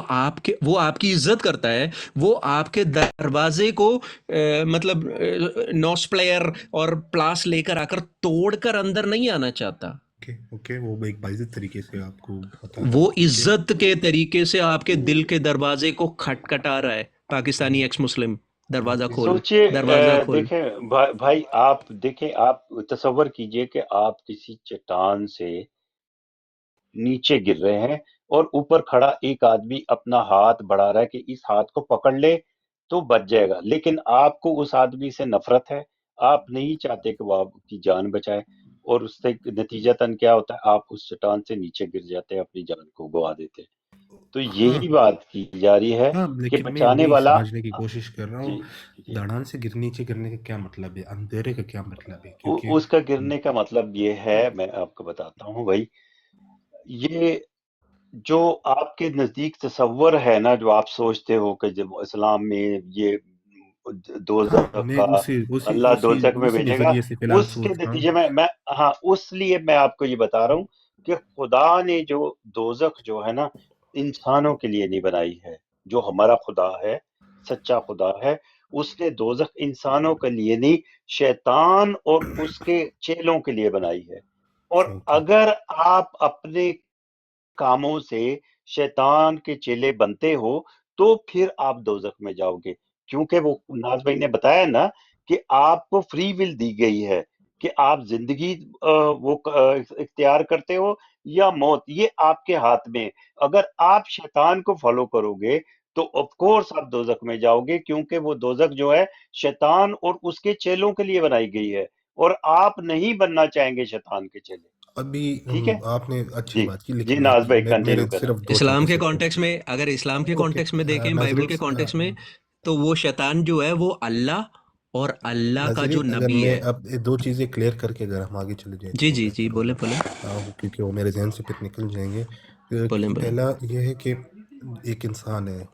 Speaker 4: आपकी इज्जत करता है, वो आपके दरवाजे को मतलब नॉस प्लेयर और प्लास लेकर आकर तोड़कर अंदर नहीं आना चाहता,
Speaker 1: ओके, ओके, वो एक बाइज्जत तरीके से आपको बता रहा
Speaker 4: वो
Speaker 1: है। ओके,
Speaker 4: इज्जत के तरीके से आपके दिल के दरवाजे को खटखटा रहा है। पाकिस्तानी एक्स मुस्लिम, दरवाजा
Speaker 1: ओके,
Speaker 4: खोल,
Speaker 2: सोचिए,
Speaker 4: दरवाजा खोल।
Speaker 2: देखें भाई आप देखें, आप तसव्वुर कीजिए कि आप किसी चट्टान से नीचे गिर रहे हैं और ऊपर खड़ा एक आदमी अपना हाथ बढ़ा रहा है कि इस हाथ को पकड़ ले तो बच जाएगा, लेकिन आपको उस आदमी से नफरत है, आप नहीं चाहते कि वो आपकी जान बचाए। और उससे नतीजतन क्या होता है, आप उस चट्टान से नीचे गिर जाते हैं, अपनी जान को गवा देते हैं। तो यही
Speaker 1: हाँ
Speaker 2: बात की जा रही है
Speaker 1: हाँ,
Speaker 2: कि
Speaker 1: लेकिन मैं
Speaker 2: बचाने
Speaker 1: वही
Speaker 2: वाला।
Speaker 1: समझने की कोशिश कर रहा
Speaker 2: जी
Speaker 1: हूँ,
Speaker 2: जी।
Speaker 1: दड़ान से नीचे गिरने का क्या मतलब है, अंधेरे का क्या मतलब है, क्योंकि
Speaker 2: उसका गिरने का मतलब ये है, मैं आपको बताता हूँ भाई। ये जो आपके नजदीक तसव्वुर है ना, जो आप सोचते हो कि जब इस्लाम में ये
Speaker 1: हाँ,
Speaker 2: दोजख
Speaker 1: मैं
Speaker 2: का,
Speaker 1: उसी उसी
Speaker 2: अल्लाह
Speaker 1: उसी
Speaker 2: दोजख में
Speaker 1: उसी
Speaker 2: भेजेगा,
Speaker 1: नजरिए से फिलहाल
Speaker 2: उसके
Speaker 1: सोच रहा
Speaker 2: नतीजे
Speaker 1: हूँ।
Speaker 2: में मैं, हाँ, उसलिए मैं आपको ये बता रहा हूँ कि खुदा ने जो दोजख जो है ना, इंसानों के लिए नहीं बनाई है। जो हमारा खुदा है, सच्चा खुदा है, उसने दोजख इंसानों के लिए नहीं, शैतान और उसके चेलों के लिए बनाई है। और
Speaker 1: ओके।
Speaker 2: अगर आप अपने कामों से शैतान के चेले बनते हो, तो फिर आप दोजख में जाओगे। क्योंकि वो नाज भाई ने बताया ना कि आपको फ्री विल दी गई है कि आप जिंदगी इख्तियार करते हो या मौत, ये आपके हाथ में है। अगर आप शैतान को फॉलो करोगे तो ऑफ कोर्स आप दोजख में जाओगे, क्योंकि वो दोजख जो है शैतान और उसके चेलों के लिए बनाई गई है, और आप नहीं बनना चाहेंगे शैतान के चेले।
Speaker 1: अभी
Speaker 2: ठीक है।
Speaker 1: आपने अच्छी
Speaker 2: जी
Speaker 1: बात की,
Speaker 2: जी,
Speaker 1: लेकिन
Speaker 2: नाज भाई
Speaker 1: मेरे
Speaker 2: कंटिन्यू करें।
Speaker 1: सिर्फ दो
Speaker 4: इस्लाम
Speaker 1: छोटे
Speaker 4: के
Speaker 1: से
Speaker 4: कॉन्टेक्स्ट
Speaker 1: क्वेश्चन।
Speaker 4: में, अगर इस्लाम के
Speaker 1: ओके,
Speaker 4: कॉन्टेक्स्ट में देखें, बाइबल
Speaker 1: नाजरीन,
Speaker 4: के कॉन्टेक्स्ट में, तो वो शैतान जो है वो अल्लाह और अल्लाह का जो
Speaker 1: नाजरीन, अगर
Speaker 4: नबी
Speaker 1: मैं
Speaker 4: है।
Speaker 1: अब ये दो चीज़ें क्लियर करके अगर हम आगे चले जाएं तो
Speaker 4: जी
Speaker 1: वो
Speaker 4: जी जी,
Speaker 1: बेहतर
Speaker 4: बोले
Speaker 1: होगा।
Speaker 4: बोले
Speaker 1: क्योंकि वो मेरे जहन से फिर निकल जाएंगे।
Speaker 4: बोले बोले।
Speaker 1: पहला ये है कि एक इंसान है,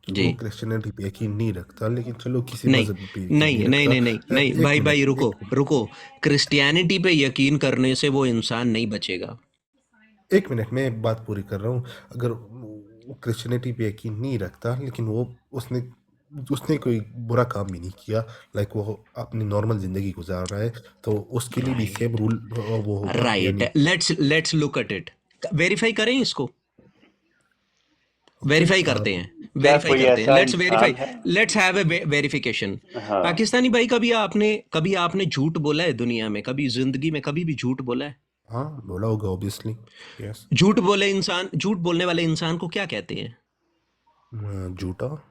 Speaker 4: जी।
Speaker 1: वो क्रिश्चियनिटी पे यकीन नहीं रखता, लेकिन चलो किसी
Speaker 4: नहीं
Speaker 1: मजहब पे यकीन नहीं
Speaker 4: नहीं नहीं
Speaker 1: रखता।
Speaker 4: नहीं नहीं नहीं,
Speaker 1: एक
Speaker 4: भाई भाई
Speaker 1: मिनट,
Speaker 4: रुको
Speaker 1: एक मिनट,
Speaker 4: रुको। क्रिश्चियनिटी पे यकीन करने से वो इंसान नहीं बचेगा।
Speaker 1: एक मिनट, मैं एक बात पूरी कर रहा हूँ। अगर वो क्रिश्चियनिटी पे यकीन नहीं रखता, लेकिन वो उसने उसने कोई बुरा काम भी नहीं किया, लाइक वो अपनी नॉर्मल जिंदगी गुजार रहा है, तो उसके लिए भी सेम
Speaker 4: राइट
Speaker 1: रूल वो होगा,
Speaker 4: राइट,
Speaker 1: यानी।
Speaker 4: Let's look at it. Verify करें इसको,
Speaker 1: ओके।
Speaker 4: वेरीफाई करते हैं,
Speaker 2: क्या
Speaker 4: वेरीफाई
Speaker 2: कोई
Speaker 4: करते हैं,
Speaker 2: ऐसा
Speaker 4: लेट्स वेरीफाई,
Speaker 2: इंसान है?
Speaker 4: Let's have a verification.
Speaker 2: हाँ।
Speaker 4: पाकिस्तानी भाई, कभी आपने झूठ बोला है दुनिया में, कभी जिंदगी में कभी भी झूठ बोला है?
Speaker 1: हाँ, बोला होगा ऑब्वियसली। यस।
Speaker 4: झूठ बोलने वाले इंसान को क्या कहते हैं?
Speaker 1: झूठा।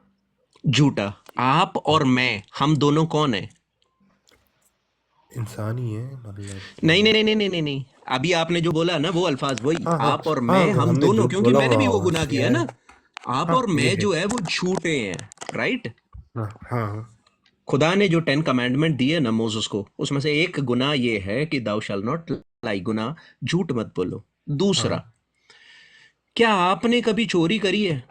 Speaker 4: झूठा। आप और मैं, हम दोनों कौन है?
Speaker 1: इंसान ही है, मतलब
Speaker 4: नहीं नहीं नहीं नहीं नहीं नहीं नहीं। अभी आपने जो बोला ना वो अल्फाज वही,
Speaker 1: हाँ हाँ
Speaker 4: आप और
Speaker 1: हाँ,
Speaker 4: मैं, हम
Speaker 1: हमने
Speaker 4: दोनों,
Speaker 1: झूठ
Speaker 4: क्योंकि
Speaker 1: बोला
Speaker 4: मैंने भी वो
Speaker 1: हुआ
Speaker 4: गुनाह किया
Speaker 1: किया
Speaker 4: है
Speaker 1: है।
Speaker 4: ना। आप
Speaker 1: हाँ,
Speaker 4: और
Speaker 1: ये
Speaker 4: मैं
Speaker 1: है।
Speaker 4: जो है वो झूठे हैं। राइट।
Speaker 1: हाँ हाँ
Speaker 4: खुदा ने जो 10 कमांडमेंट दिए ना मोसेस को, उसमें से एक गुनाह ये है कि दाउ शैल नॉट लाई, गुनाह झूठ मत बोलो। दूसरा,
Speaker 1: हाँ।
Speaker 4: क्या आपने कभी चोरी करी है?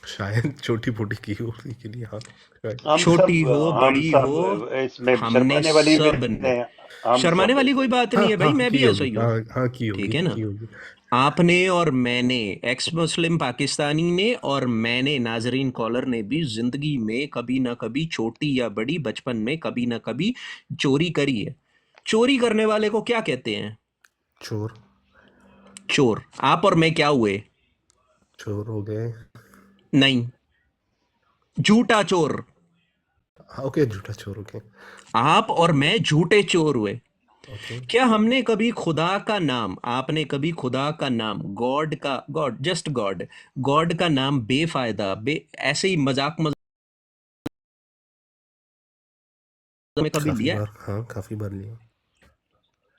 Speaker 1: शायद छोटी मोटी की हो, के लिए हाँ, शायद।
Speaker 2: हम
Speaker 4: छोटी
Speaker 2: सब
Speaker 4: हो
Speaker 2: हम
Speaker 4: बड़ी हो,
Speaker 2: सब इसमें
Speaker 4: हमने
Speaker 2: शर्माने वाली
Speaker 4: सब
Speaker 2: बात
Speaker 4: ने।
Speaker 2: नहीं है। हम
Speaker 4: शर्माने
Speaker 2: सब
Speaker 4: वाली कोई
Speaker 2: इसमें।
Speaker 4: बात
Speaker 1: हाँ
Speaker 4: नहीं है
Speaker 1: हाँ,
Speaker 4: भाई, मैं
Speaker 1: की
Speaker 4: भी ऐसा
Speaker 1: होगी,
Speaker 4: ही हूँ।
Speaker 1: हाँ हाँ, की
Speaker 4: ठीक
Speaker 1: होगी,
Speaker 4: है ना।
Speaker 1: की होगी।
Speaker 4: आपने और मैंने, एक्स मुस्लिम पाकिस्तानी ने और मैंने, नाजरीन कॉलर ने भी जिंदगी में कभी ना कभी, छोटी या बड़ी, बचपन में कभी ना कभी चोरी करी है। चोरी करने वाले को क्या कहते हैं?
Speaker 1: चोर।
Speaker 4: चोर। आप और मैं क्या हुए?
Speaker 1: चोर हो गए।
Speaker 4: नहीं, झूठा चोर।
Speaker 1: हाँ, ओके, झूठा चोर, ओके।
Speaker 4: आप और मैं झूठे चोर हुए।
Speaker 1: ओके।
Speaker 4: क्या हमने कभी खुदा का नाम, आपने कभी खुदा का नाम, गॉड का, गॉड जस्ट गॉड, गॉड का नाम बेफायदा, ऐसे ही मजाक मजाक में कभी
Speaker 1: काफी
Speaker 4: लिया है?
Speaker 1: बार, हाँ, काफी बार लिया।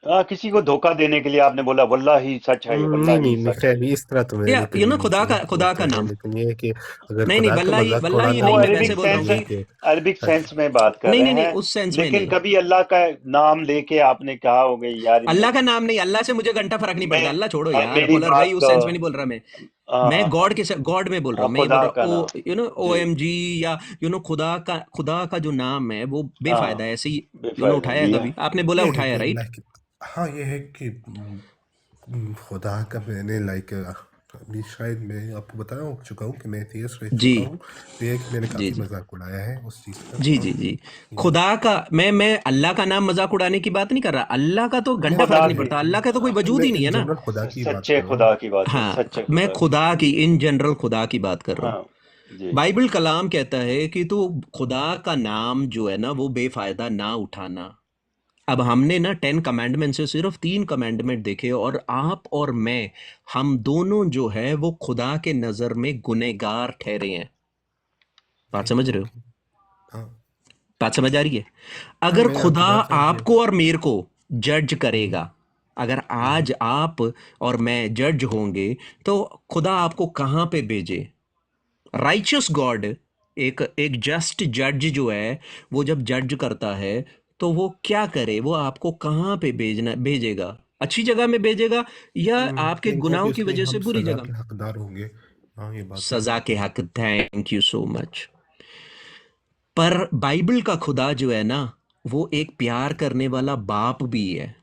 Speaker 2: किसी को धोखा देने के लिए आपने बोला वल्लाही सच है, ये
Speaker 1: नहीं
Speaker 2: वल्लाही
Speaker 1: नहीं, मैं
Speaker 2: सच है।
Speaker 1: खैर इस तरह तो
Speaker 4: या
Speaker 1: मैंने कभी नहीं किया,
Speaker 4: खुदा का
Speaker 1: ओके है,
Speaker 4: नाम।
Speaker 1: लेकिन ये है कि अगर
Speaker 4: नहीं नहीं,
Speaker 1: खुदा का
Speaker 4: वल्लाही
Speaker 1: मजाक
Speaker 4: वल्लाही
Speaker 1: उड़ाना
Speaker 4: नहीं,
Speaker 2: वो
Speaker 4: मैं
Speaker 1: है
Speaker 4: वैसे
Speaker 2: अरबिक
Speaker 4: बोल रहा
Speaker 2: सेंस
Speaker 4: हूँ
Speaker 1: ये
Speaker 4: कि
Speaker 2: में,
Speaker 1: कि
Speaker 2: अरबिक सेंस में बात कर
Speaker 4: नहीं नहीं
Speaker 2: रहे
Speaker 4: नहीं,
Speaker 2: हैं।
Speaker 4: उस सेंस में
Speaker 2: लेकिन
Speaker 4: नहीं।
Speaker 2: कभी अल्लाह का नाम लेके आपने कहा हो गई यार
Speaker 4: अल्लाह का
Speaker 2: इन्होंने,
Speaker 4: नाम नहीं, अल्लाह से मुझे घंटा फर्क नहीं
Speaker 2: मैं
Speaker 4: पड़ता, अल्लाह छोड़ो यार,
Speaker 2: मेरी
Speaker 4: कॉलर भाई,
Speaker 2: बात
Speaker 4: उस सेंस में नहीं बोल रहा मैं।
Speaker 2: हाँ
Speaker 4: मैं
Speaker 2: हाँ हाँ
Speaker 4: गॉड के गॉड में बोल रहा
Speaker 2: हाँ,
Speaker 4: हूँ, मैं ये बोल
Speaker 2: खुदा
Speaker 4: रहा
Speaker 2: का
Speaker 4: हूँ,
Speaker 2: नाम।
Speaker 4: ओ
Speaker 2: जी।
Speaker 4: OMG, या खुदा का जो नाम है वो बेफायदा
Speaker 2: हाँ,
Speaker 4: है, ऐसे ही
Speaker 2: बेफायदा
Speaker 4: उठाया है
Speaker 2: लिया।
Speaker 4: कभी आपने बोला,
Speaker 1: ये है
Speaker 4: उठाया,
Speaker 1: कि
Speaker 4: राइट?
Speaker 1: लाइक, हाँ, ये है कि खुदा का मैंने लाइक अभी शायद मैं आपको बता चुका हूँ कि मैं एथियस्ट रह
Speaker 4: जी
Speaker 1: चुका हूँ, तो ये है कि मैंने
Speaker 4: जी
Speaker 1: काफ़ी
Speaker 4: जी
Speaker 1: मजाक उड़ाया है उस चीज़ का,
Speaker 4: जी
Speaker 1: हाँ।
Speaker 4: जी जी।
Speaker 1: ये
Speaker 4: खुदा का, मैं अल्लाह का नाम मजाक उड़ाने की बात नहीं कर रहा, अल्लाह का तो घंटा फर्क
Speaker 2: खुदा
Speaker 4: नहीं
Speaker 2: की,
Speaker 4: पड़ता, अल्लाह का तो कोई वजूद
Speaker 1: मैं
Speaker 4: ही नहीं है
Speaker 1: इन
Speaker 4: ना।
Speaker 1: जनरल खुदा की बात
Speaker 2: सच्चे
Speaker 1: कर रहा
Speaker 2: खुदा
Speaker 1: हूँ।
Speaker 2: की बात है,
Speaker 4: हाँ,
Speaker 2: सच्चे
Speaker 4: मैं
Speaker 2: खुदा की।
Speaker 4: खुदा की, इन जनरल खुदा की बात कर रहा हूँ।
Speaker 2: हाँ जी।
Speaker 4: बाइबल कलाम कहता है कि तो खुदा का नाम जो है ना वो बेफायदा ना उठाना। अब हमने ना 10 कमांडमेंट से सिर्फ 3 कमांडमेंट देखे, और आप और मैं, हम दोनों जो है वो खुदा के नजर में गुनहगार ठहरे हैं। बात समझ रहे हो?
Speaker 1: ओके। हाँ
Speaker 4: बात समझ आ रही है?
Speaker 1: हाँ
Speaker 4: अगर
Speaker 1: मैं
Speaker 4: खुदा
Speaker 1: आपकी बात समझ गया।
Speaker 4: आपको और मेरे को जज
Speaker 1: हम्म,
Speaker 4: करेगा, अगर
Speaker 1: हम्म,
Speaker 4: आज आप और मैं जज होंगे, तो खुदा आपको कहां पे भेजे? राइचियस गॉड, एक एक जस्ट जज जो है, वो जब जज करता है तो वो क्या करे? वो आपको कहां पे भेजेगा? अच्छी जगह में भेजेगा या आपके
Speaker 1: फिर
Speaker 4: गुनाहों की
Speaker 1: ऑब्वियसली
Speaker 4: वजह से
Speaker 1: हम
Speaker 4: बुरी
Speaker 1: सजा
Speaker 4: जगह
Speaker 1: के
Speaker 4: में?
Speaker 1: हकदार होंगे। हाँ ये बात तो
Speaker 4: सजा
Speaker 1: है।
Speaker 4: के हक, थैंक यू सो मच। पर बाइबल का खुदा जो है ना, वो एक प्यार करने वाला बाप भी है।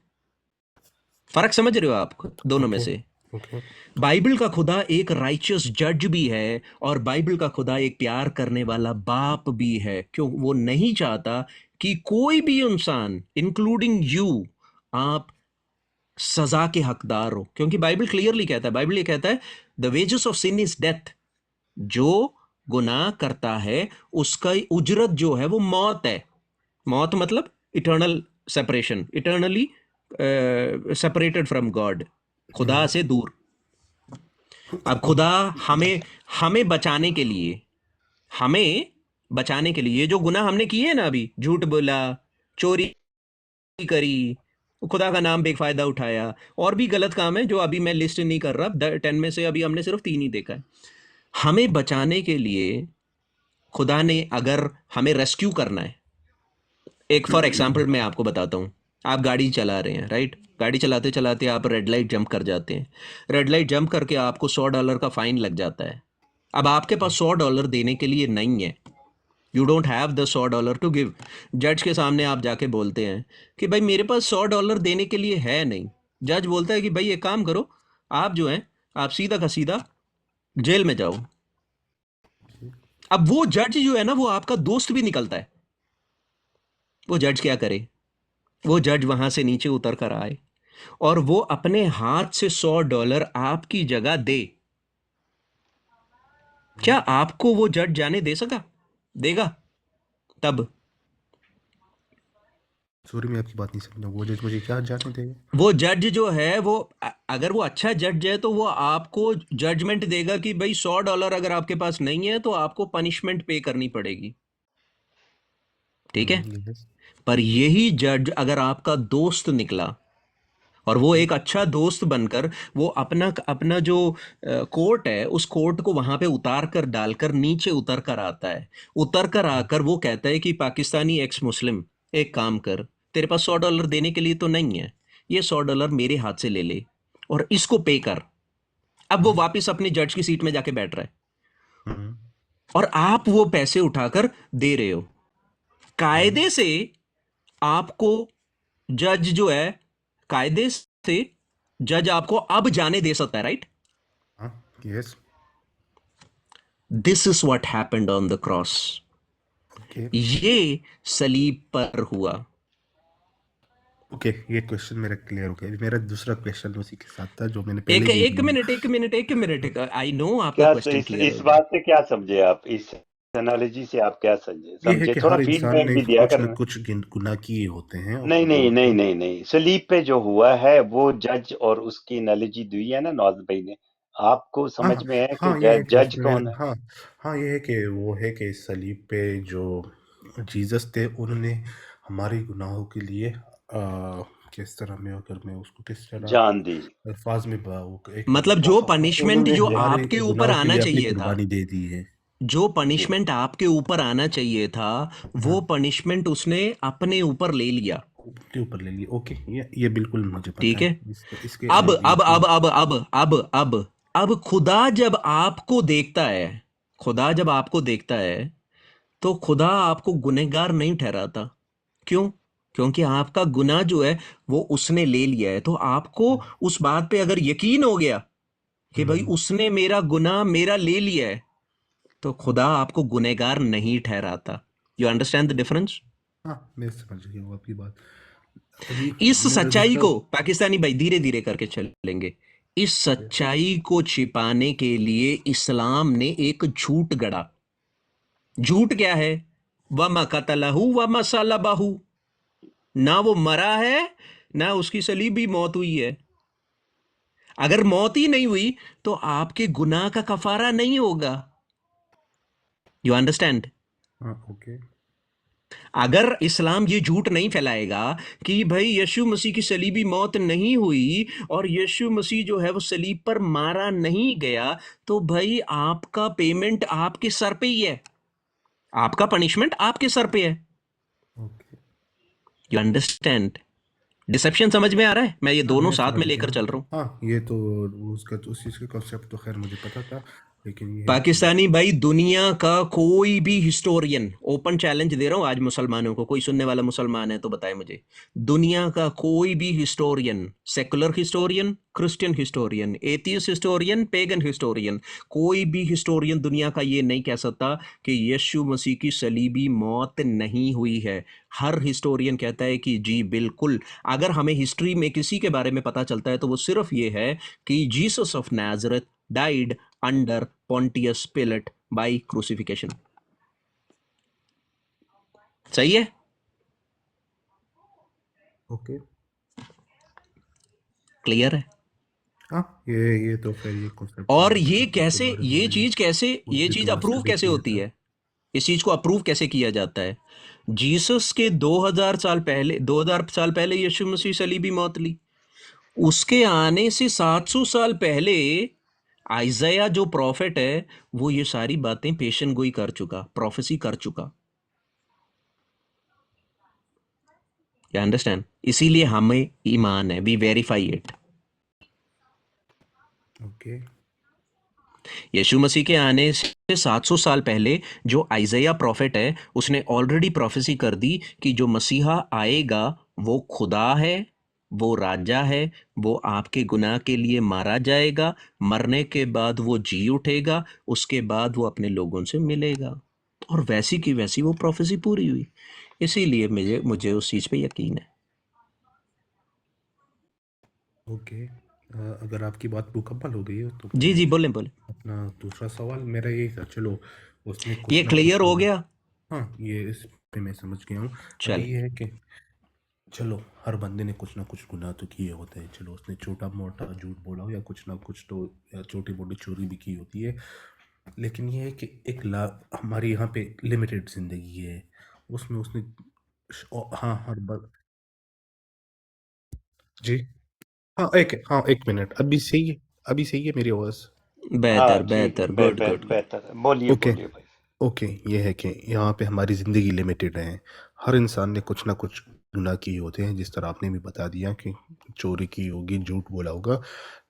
Speaker 4: फर्क समझ रहे हो आप दोनों में
Speaker 1: ओके
Speaker 4: से?
Speaker 1: ओके।
Speaker 4: बाइबल का खुदा एक राइचियस जज भी है, और बाइबल का खुदा एक प्यार करने वाला बाप भी है। क्यों? वो नहीं चाहता कि कोई भी इंसान, इंक्लूडिंग यू, आप सजा के हकदार हो। क्योंकि बाइबल क्लियरली कहता है, बाइबल ये कहता है, the wages of sin is death. जो गुनाह करता है, उसका उजरत जो है वो मौत है। मौत मतलब eternal separation, eternally separated from God, खुदा से दूर। अब खुदा हमें हमें बचाने के लिए, हमें बचाने के लिए, ये जो गुनाह हमने किए हैं ना, अभी झूठ बोला, चोरी करी, खुदा का नाम बेफायदा उठाया, और भी गलत काम है जो अभी मैं लिस्ट नहीं कर रहा, 10 में से अभी हमने सिर्फ 3 ही देखा है। हमें बचाने के लिए खुदा ने, अगर हमें रेस्क्यू करना है, एक फॉर एग्जाम्पल मैं आपको बताता हूँ। आप गाड़ी चला रहे हैं, राइट? गाड़ी चलाते चलाते आप रेड लाइट जंप कर जाते हैं। रेड लाइट जंप करके आपको $100 का फाइन लग जाता है। अब आपके पास $100 देने के लिए नहीं है। You don't have the $100 to give. जज के सामने आप जाके बोलते हैं कि भाई मेरे पास $100 देने के लिए है नहीं। जज बोलता है कि भाई एक काम करो, आप जो है, आप सीधा का सीधा जेल में जाओ। अब वो जज जो है ना, वो आपका दोस्त भी निकलता है। वो जज क्या करे? वो जज वहां से नीचे उतर कर आए और वो अपने हाथ से $100 आपकी जगह दे। क्या आपको वो जज जाने दे सका? देगा? तब
Speaker 1: सॉरी मैं आपकी बात नहीं समझा, वो जज मुझे क्या जाने देगा?
Speaker 4: वो जज जो है वो, अगर वो अच्छा जज है तो वो आपको जजमेंट देगा कि भाई $100 अगर आपके पास नहीं है तो आपको पनिशमेंट पे करनी पड़ेगी। ठीक है?
Speaker 1: यस।
Speaker 4: पर यही जज अगर आपका दोस्त निकला, और वो एक अच्छा दोस्त बनकर, वो अपना अपना जो कोर्ट है, उस कोर्ट को वहां पे उतार कर डालकर नीचे उतर कर आता है। उतर कर आकर वो कहता है कि पाकिस्तानी एक्स मुस्लिम, एक काम कर, तेरे पास $100 देने के लिए तो नहीं है, ये $100 मेरे हाथ से ले ले और इसको पे कर। अब वो वापस अपनी जज की सीट में जाके बैठ रहा है और आप वो पैसे उठाकर दे रहे हो। कायदे से आपको जज जो है, कायदे से जज आपको अब जाने दे सकता है, राइट?
Speaker 1: हाँ yes.
Speaker 4: This is what happened on the cross.
Speaker 1: Okay
Speaker 4: ये सलीब पर हुआ।
Speaker 1: ओके, ये क्वेश्चन मेरा क्लियर हो गया। मेरा दूसरा क्वेश्चन उसी के साथ था जो मैंने पहले
Speaker 4: एक
Speaker 1: भी
Speaker 4: एक मिनट, एक मिनट, एक मिनट, आई नो आपका
Speaker 2: क्या
Speaker 4: क्वेश्चन क्लियर
Speaker 2: इस
Speaker 4: हो गया।
Speaker 2: बात से क्या समझे आप? इस एनालॉजी से आप क्या समझे?
Speaker 1: ये है
Speaker 2: समझे?
Speaker 1: कि
Speaker 2: थोड़ा
Speaker 1: हर इंसान
Speaker 2: फीडबैक
Speaker 1: ने
Speaker 2: भी दिया
Speaker 1: कुछ न
Speaker 2: करना।
Speaker 1: कुछ गुनाह किए होते हैं और
Speaker 2: नहीं
Speaker 1: खुदा
Speaker 2: नहीं नहीं
Speaker 1: उनको।
Speaker 2: नहीं नहीं, सलीब पे जो हुआ है वो जज, और उसकी एनालॉजी दी है ना नवाज भाई ने, आपको
Speaker 1: हाँ
Speaker 2: समझ में है कि
Speaker 1: हाँ ये है कि
Speaker 2: जज
Speaker 1: उसमें
Speaker 2: कौन है?
Speaker 1: हाँ हाँ ये है कि वो है कि सलीब पे जो जीसस थे उन्होंने हमारे गुनाहों के लिए किस तरह में, अगर मैं उसको किस तरह
Speaker 2: जान दी।
Speaker 1: अल्फाज में वो एक
Speaker 4: मतलब जो पनिशमेंट
Speaker 2: उन्होंने
Speaker 4: जो
Speaker 1: हमारे
Speaker 4: आपके ऊपर
Speaker 1: गुनाहों के
Speaker 4: आना
Speaker 1: लिए अपनी
Speaker 4: चाहिए था,
Speaker 1: कुर्बानी दे दी है।
Speaker 4: जो
Speaker 2: जी।
Speaker 4: पनिशमेंट आपके ऊपर आना चाहिए था, वो
Speaker 1: हाँ
Speaker 4: पनिशमेंट उसने अपने ऊपर ले लिया।
Speaker 1: के ऊपर ले लिए। ओके ये बिल्कुल मुझे पता
Speaker 4: ठीक है?
Speaker 1: है, इसके
Speaker 4: अब
Speaker 1: लिए भी
Speaker 4: अब अब अब अब अब अब अब खुदा जब आपको देखता है, खुदा जब आपको देखता है, तो खुदा आपको गुनहगार नहीं ठहराता। क्यों? क्योंकि आपका गुनाह जो है वो उसने ले लिया है। तो आपको उस बात पे अगर यकीन हो गया कि भाई
Speaker 1: हम्म,
Speaker 4: उसने मेरा गुनाह मेरा ले लिया है, तो खुदा आपको गुनहगार नहीं ठहराता। You understand the difference?
Speaker 1: हाँ मैं समझ गया वो आपकी बात। अभी
Speaker 4: इस
Speaker 1: मेरा
Speaker 4: सच्चाई
Speaker 1: दूसरा।
Speaker 4: को, पाकिस्तानी भाई धीरे धीरे करके चलेंगे, इस सच्चाई को छिपाने के लिए इस्लाम ने एक झूठ गढ़ा। झूठ क्या है? वमा कतलहू वमा सलबहू। ना वो मरा है, ना उसकी सलीबी मौत हुई है। अगर मौत ही नहीं हुई तो आपके गुनाह का कफारा नहीं होगा। You understand?
Speaker 1: हाँ ओके।
Speaker 4: अगर इस्लाम ये झूठ नहीं फैलाएगा कि भाई यीशु मसीह की सलीबी मौत नहीं हुई और यीशु मसीह जो है वो सलीब पर मारा नहीं गया, तो भाई आपका पेमेंट आपके सर पे ही है, आपका पनिशमेंट आपके सर पे है।
Speaker 1: ओके।
Speaker 4: You understand? डिसेप्शन समझ में आ रहा है? मैं ये
Speaker 1: हाँ
Speaker 4: दोनों
Speaker 1: मैं
Speaker 4: साथ
Speaker 1: समझ
Speaker 4: में
Speaker 1: गया
Speaker 4: लेकर
Speaker 1: हूँ।
Speaker 4: चल रहा हूँ।
Speaker 1: हाँ ये तो उसका तो उस चीज़ का कॉन्सेप्ट तो खैर मुझे पता था, लेकिन ये है कि
Speaker 4: पाकिस्तानी भाई, दुनिया का कोई भी हिस्टोरियन, ओपन चैलेंज दे रहा हूं आज मुसलमानों को, कोई सुनने वाला मुसलमान है तो बताए मुझे, दुनिया का कोई भी historian, secular historian, Christian historian, atheist historian, pagan historian, कोई भी हिस्टोरियन दुनिया का ये नहीं कह सकता कि यीशु मसीह की सलीबी मौत नहीं हुई है। हर हिस्टोरियन कहता है कि जी बिल्कुल। अगर हमें हिस्ट्री में किसी के बारे में पता चलता है तो वो सिर्फ ये है कि Jesus of नाजरत died under Pontius Pilate by crucifixion। सही है?
Speaker 1: ओके।
Speaker 4: क्लियर है?
Speaker 1: हाँ ये तो खैर ये कॉन्सेप्ट
Speaker 4: और
Speaker 1: मुझे
Speaker 4: ये
Speaker 1: पता था, इसके
Speaker 4: कैसे,
Speaker 1: बारे में
Speaker 4: ये
Speaker 1: मैंने
Speaker 4: चीज कैसे,
Speaker 1: उस
Speaker 4: ये
Speaker 1: दिन
Speaker 4: चीज
Speaker 1: थोड़ा
Speaker 4: अप्रूव
Speaker 1: स्टडी
Speaker 4: कैसे
Speaker 1: किया
Speaker 4: होती
Speaker 1: था।
Speaker 4: है? इस चीज को अप्रूव कैसे किया जाता है? जीसस के 2000 साल पहले, 2000 साल पहले यीशु मसीह सलीबी मौत ली, उसके आने से 700 साल पहले आइजया जो प्रॉफिट है वो ये सारी बातें पेशन गोई कर चुका, प्रोफेसी कर चुका। क्या अंडरस्टैंड? इसीलिए हमें ईमान है, वी वेरीफाई इट।
Speaker 1: ओके।
Speaker 4: यीशु मसीह के आने से 700 साल पहले जो आइजया प्रॉफिट है उसने ऑलरेडी प्रोफेसी कर दी कि जो मसीहा आएगा वो खुदा है, वो राजा है, वो आपके गुनाह के लिए मारा जाएगा, मरने के बाद वो जी उठेगा, उसके बाद वो अपने लोगों से मिलेगा। और वैसी की वैसी वो प्रोफेसी पूरी हुई। इसीलिए मुझे मुझे उस चीज़ पे यकीन है।
Speaker 1: ओके। अगर आपकी बात मुकम्मल हो गई है तो
Speaker 4: जी
Speaker 1: फिर
Speaker 4: जी, बोले बोले।
Speaker 1: अपना दूसरा सवाल मेरा यही था। चलो उसने
Speaker 4: ये
Speaker 1: कुछ ना कुछ
Speaker 4: क्लियर हो
Speaker 1: तो,
Speaker 4: गया?
Speaker 1: हाँ ये इस पे मैं समझ गया हूँ। अभी
Speaker 4: चले।
Speaker 1: ये है कि चलो हर बंदे ने कुछ ना कुछ गुनाह तो किए होते हैं, चलो उसने छोटा मोटा झूठ बोला हो या कुछ ना कुछ तो, या छोटी मोटी चोरी भी की होती है, लेकिन ये है कि एक हमारे यहाँ पे लिमिटेड जिंदगी है, उसमें उसने हाँ हर बार। जी। हाँ एक मिनट, अभी सही है? अभी सही है मेरी आवाज़?
Speaker 2: हाँ
Speaker 4: बेहतर
Speaker 2: जी,
Speaker 4: बेहतर, गुड गुड गुड।
Speaker 2: बेहतर है। बोलिए
Speaker 1: ओके।
Speaker 2: बोलिए भाई।
Speaker 1: ओके। ये है कि यहाँ पे हमारी ज़िंदगी लिमिटेड है, हर इंसान ने कुछ ना कुछ गुनाह किए होते हैं, जिस तरह आपने भी बता दिया कि चोरी की होगी, झूठ बोला होगा,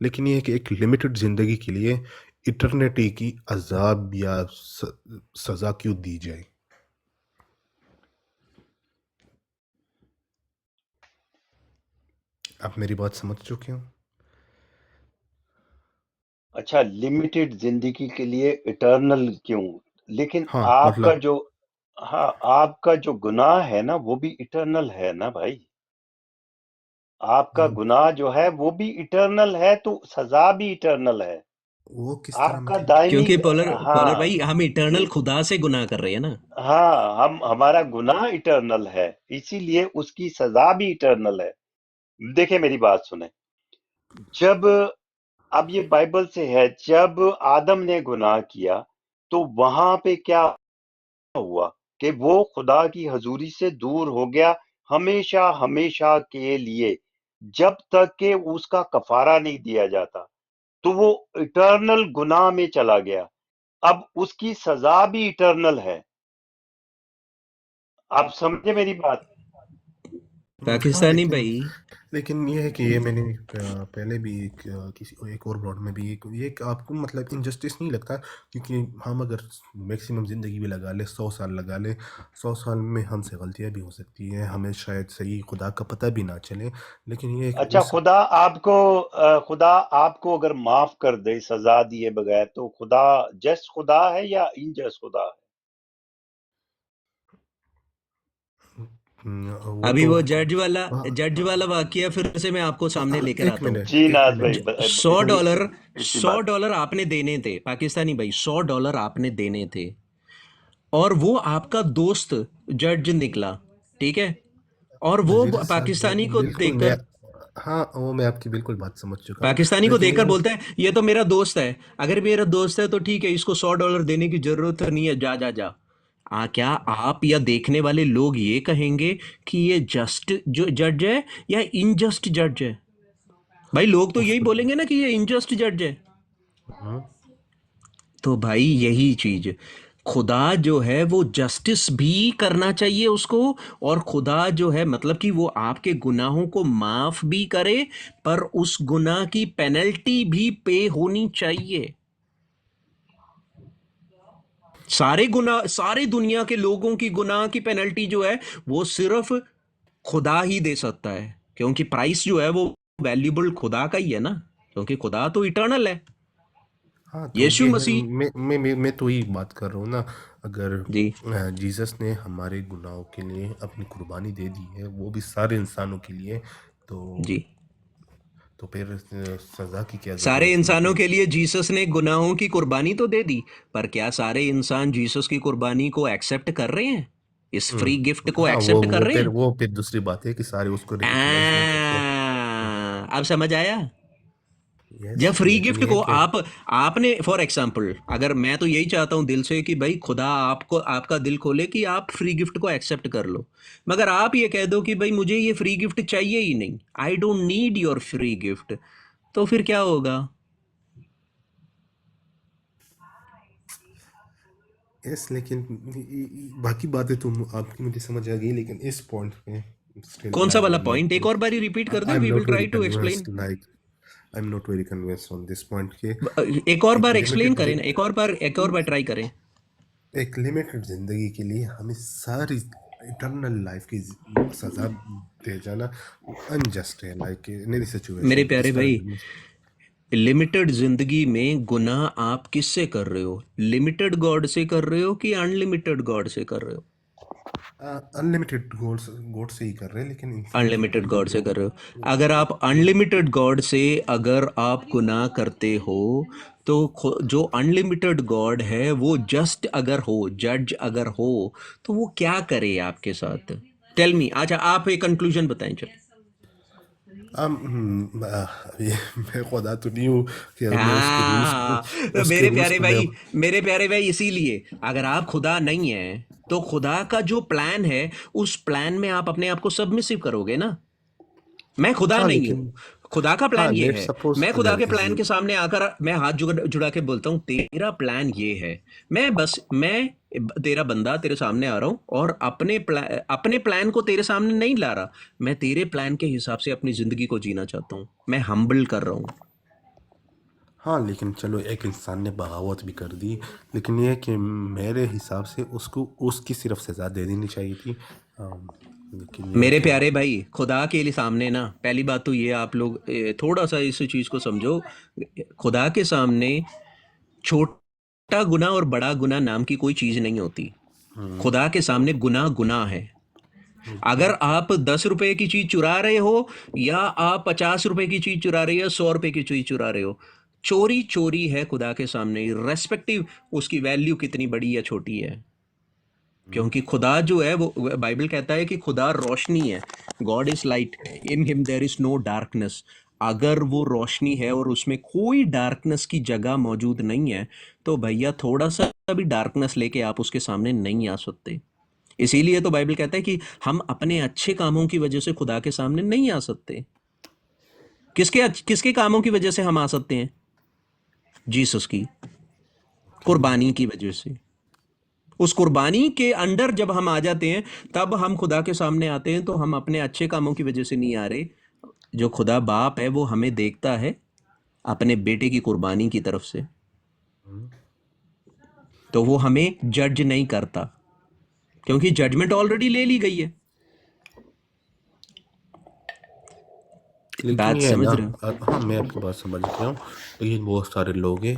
Speaker 1: लेकिन ये है कि एक लिमिटेड ज़िंदगी के लिए इटर्निटी की अजाब या सज़ा क्यों दी जाए? आप मेरी बात समझ चुके हो?
Speaker 2: अच्छा, लिमिटेड जिंदगी के लिए इटर्नल क्यों? लेकिन
Speaker 1: हाँ
Speaker 2: आपका
Speaker 1: मतलब।
Speaker 2: जो, हाँ आपका जो गुनाह है ना वो भी इटर्नल है ना भाई। आपका
Speaker 1: हम्म,
Speaker 2: गुनाह जो है वो भी इटर्नल है, तो सजा भी इटर्नल है।
Speaker 1: वो किस तरह
Speaker 2: आपका
Speaker 1: मतलब?
Speaker 2: दायमी,
Speaker 4: क्योंकि पॉलर पॉलर
Speaker 2: हाँ
Speaker 4: भाई, हम इटर्नल
Speaker 2: कि
Speaker 4: खुदा से गुनाह कर रहे हैं ना।
Speaker 2: हाँ, हम हमारा गुनाह इटर्नल है, इसीलिए उसकी सजा भी इटर्नल है। देखिए मेरी बात सुने, जब, अब ये बाइबल से है, जब आदम ने गुनाह किया तो वहां पे क्या हुआ कि वो खुदा की हजूरी से दूर हो गया हमेशा हमेशा के लिए, जब तक कि उसका कफारा नहीं दिया जाता, तो वो इटर्नल गुनाह में चला गया। अब उसकी सजा भी इटर्नल है। आप समझे मेरी बात?
Speaker 1: हाँ
Speaker 4: पाकिस्तानी
Speaker 1: लेकिन,
Speaker 4: भाई,
Speaker 1: ये है कि ये मैंने पहले भी किसी एक और ब्लॉग में भी ये एक आपको मतलब इनजस्टिस नहीं लगता? क्योंकि हम अगर मैक्सिमम ज़िंदगी भी लगा ले, 100 साल लगा ले, 100 साल में हमसे गलतियाँ भी हो सकती हैं, हमें शायद सही खुदा का पता भी ना चले, लेकिन ये है कि
Speaker 2: अच्छा,
Speaker 1: उस,
Speaker 2: खुदा आपको अगर माफ कर दे सजा दिए बगैर, तो खुदा जस्ट खुदा है या इनजस्ट खुदा है?
Speaker 1: वो
Speaker 4: अभी
Speaker 1: तो
Speaker 4: वो जज
Speaker 1: हाँ,
Speaker 4: वाला वाकया फिर से मैं आपको सामने लेकर
Speaker 1: एक
Speaker 4: आता हूँ।
Speaker 1: मिनट
Speaker 2: जी
Speaker 1: एक
Speaker 2: नाथ भाई,
Speaker 1: मिनट।
Speaker 4: सौ
Speaker 2: इसी
Speaker 4: डॉलर
Speaker 2: इसी
Speaker 4: सौ
Speaker 2: बात।
Speaker 4: डॉलर आपने देने थे पाकिस्तानी भाई, $100 आपने देने थे, और वो आपका दोस्त जज निकला, ठीक है, और वो
Speaker 1: वजीर साहब
Speaker 4: पाकिस्तानी को
Speaker 1: बिल्कुल मैं,
Speaker 4: देखकर,
Speaker 1: हाँ वो मैं आपकी बिल्कुल बात समझ चुका हूँ,
Speaker 4: पाकिस्तानी को
Speaker 1: लेकिन
Speaker 4: देखकर
Speaker 1: ये,
Speaker 4: बोलता है ये तो मेरा दोस्त है, अगर मेरा दोस्त है तो ठीक है, इसको $100 देने की जरूरत नहीं है, जा जा जा। क्या आप या देखने वाले लोग ये कहेंगे कि ये जस्ट जो जज है या इनजस्ट जज है? भाई लोग तो यही
Speaker 1: उसको
Speaker 4: बोलेंगे ना कि ये इनजस्ट जज है।
Speaker 1: हाँ
Speaker 4: तो भाई यही चीज, खुदा जो है वो जस्टिस भी करना चाहिए उसको, और खुदा जो है मतलब कि वो आपके गुनाहों को माफ भी करे, पर उस गुनाह की पेनल्टी भी पे होनी चाहिए। सारे गुनाह, सारे दुनिया के लोगों की गुनाह की पेनल्टी जो है वो सिर्फ खुदा ही दे सकता है, क्योंकि प्राइस जो है वो वैल्यूबल खुदा का ही है ना, क्योंकि खुदा तो इटर्नल है।
Speaker 1: हाँ, तो
Speaker 4: यीशु
Speaker 1: ये है,
Speaker 4: मसीह।
Speaker 1: मैं तो यही बात कर रहा हूँ ना। अगर
Speaker 4: जी
Speaker 1: जीसस ने हमारे गुनाहों के लिए अपनी कुर्बानी दे दी है, वो भी सारे इंसानों के लिए, तो
Speaker 4: जी,
Speaker 1: फिर सजा की क्या
Speaker 4: सारे
Speaker 1: जरूरत है
Speaker 4: इंसानों
Speaker 1: मतलब।
Speaker 4: के लिए जीसस ने गुनाहों की कुर्बानी तो दे दी, पर क्या सारे इंसान जीसस की कुर्बानी को एक्सेप्ट कर रहे हैं? इस फ्री गिफ्ट को
Speaker 1: हाँ,
Speaker 4: एक्सेप्ट कर रहे हैं?
Speaker 1: वो फिर दूसरी बात है कि सारे उसको रिकॉग्नाइज नहीं करते।
Speaker 4: अब समझ आया?
Speaker 1: यस,
Speaker 4: जब फ्री
Speaker 1: लेकिन
Speaker 4: गिफ्ट
Speaker 1: ये है
Speaker 4: को
Speaker 1: कि
Speaker 4: आपने फॉर एग्जाम्पल, अगर मैं तो यही चाहता हूं दिल से कि भाई खुदा आपको, आपका दिल खोले कि आप फ्री गिफ्ट को एक्सेप्ट कर लो, मगर आप ये कह दो कि भाई मुझे ये फ्री गिफ्ट चाहिए ही नहीं, I don't need your free gift, तो फिर क्या होगा?
Speaker 1: यस, लेकिन बाकी बातें तो आपकी मुझे समझ आ गई, लेकिन इस पॉइंट पे स्टिल
Speaker 4: कौन सा
Speaker 1: आई
Speaker 4: वाला
Speaker 1: एम
Speaker 4: पॉइंट?
Speaker 1: नॉट
Speaker 4: एक और बारी रिपीट कर दे,
Speaker 1: I am
Speaker 4: we will
Speaker 1: not
Speaker 4: try
Speaker 1: very
Speaker 4: to explain.
Speaker 1: Convinced, like I am not very convinced on this point के
Speaker 4: एक और
Speaker 1: एक
Speaker 4: बार एक्सप्लेन
Speaker 1: लिमिटेड
Speaker 4: करें ना, एक और बार ट्राई करें।
Speaker 1: एक लिमिटेड जिंदगी के लिए हमें सारी इटर्नल लाइफ की सजा दे जाना अनजस्ट है, लाइक इन एनी
Speaker 4: मेरे
Speaker 1: सिचुएशन
Speaker 4: प्यारे
Speaker 1: इस तरह
Speaker 4: भाई, लिमिटेड जिंदगी में गुनाह आप किससे कर रहे हो? लिमिटेड गॉड से कर रहे हो कि अनलिमिटेड गॉड से कर रहे हो?
Speaker 1: अनलिमिटेड गोड्स गोड से ही कर रहे हैं, लेकिन इंसान जो
Speaker 4: अनलिमिटेड
Speaker 1: है
Speaker 4: गॉड से
Speaker 1: वो
Speaker 4: कर रहे हो। अगर आप अनलिमिटेड गॉड से अगर आप गुनाह करते हो, तो जो अनलिमिटेड गॉड है वो जस्ट अगर हो, जज अगर हो, तो वो क्या करे आपके साथ? Tell me. अच्छा आप एक कंक्लूजन बताएं चलो।
Speaker 1: ये मैं खुदा तो नहीं हूँ कि मैं
Speaker 4: हाँ, तो
Speaker 1: उसके रूल्स को मैं
Speaker 4: मेरे प्यारे भाई, इसीलिए अगर आप खुदा नहीं है तो खुदा का जो प्लान है उस प्लान में आप अपने आप को सबमिसिव करोगे ना। मैं खुदा
Speaker 1: हाँ,
Speaker 4: नहीं हूं,
Speaker 1: लेकिन
Speaker 4: खुदा का
Speaker 1: हाँ,
Speaker 4: प्लान ये
Speaker 1: लेट
Speaker 4: है।
Speaker 1: सपोज
Speaker 4: मैं खुदा
Speaker 1: अगर
Speaker 4: के
Speaker 1: इस
Speaker 4: प्लान के सामने आकर मैं हाथ जुड़ा के बोलता हूं तेरा प्लान ये है। मैं तेरा बंदा तेरे सामने आ रहा हूं और अपने प्लान को तेरे सामने नहीं ला रहा, मैं तेरे प्लान के हिसाब से अपनी जिंदगी को जीना चाहता हूं, मैं हम्बल कर रहा हूं।
Speaker 1: हाँ, लेकिन चलो एक इंसान ने बगावत भी कर दी, लेकिन ये है कि मेरे हिसाब से उसको उसकी सिर्फ सज़ा दे देनी चाहिए थी। लेकिन ये है
Speaker 4: मेरे
Speaker 1: कि
Speaker 4: प्यारे भाई, खुदा के लिए सामने ना, पहली बात तो ये आप लोग थोड़ा सा इस चीज को समझो। खुदा के सामने छोटा गुनाह और बड़ा गुनाह नाम की कोई चीज नहीं होती।
Speaker 1: हम्म,
Speaker 4: खुदा के सामने गुनाह गुनाह है।
Speaker 1: ओके,
Speaker 4: अगर आप 10 रुपए की चीज चुरा रहे हो, या आप 50 रुपए की चीज चुरा रहे हो, 100 रुपए की चीज चुरा रहे हो, चोरी चोरी है खुदा के सामने, रेस्पेक्टिव उसकी वैल्यू कितनी बड़ी या छोटी है। क्योंकि खुदा जो है वो बाइबल कहता है कि खुदा रोशनी है, God is light, in him there is no darkness. अगर वो रोशनी है और उसमें कोई डार्कनेस की जगह मौजूद नहीं है, तो भैया थोड़ा सा भी डार्कनेस लेके आप उसके सामने नहीं आ सकते। इसीलिए तो बाइबल कहता है कि हम अपने अच्छे कामों की वजह से खुदा के सामने नहीं आ सकते। किसके कामों की वजह से हम आ सकते हैं? जीसस की
Speaker 1: ओके,
Speaker 4: कुर्बानी की वजह से। उस कुर्बानी के अंडर जब हम आ जाते हैं, तब हम खुदा के सामने आते हैं। तो हम अपने अच्छे कामों की वजह से नहीं आ रहे। जो खुदा बाप है वो हमें देखता है अपने बेटे की कुर्बानी की तरफ से,
Speaker 1: हम्म।
Speaker 4: तो वो हमें जज नहीं करता, क्योंकि जजमेंट ऑलरेडी ले ली गई है।
Speaker 1: लेकिन
Speaker 4: बात
Speaker 1: ये है ना,
Speaker 4: समझ रहे हो?
Speaker 1: हाँ, मैं आपकी बात समझ गया हूँ, लेकिन बहुत सारे लोग हैं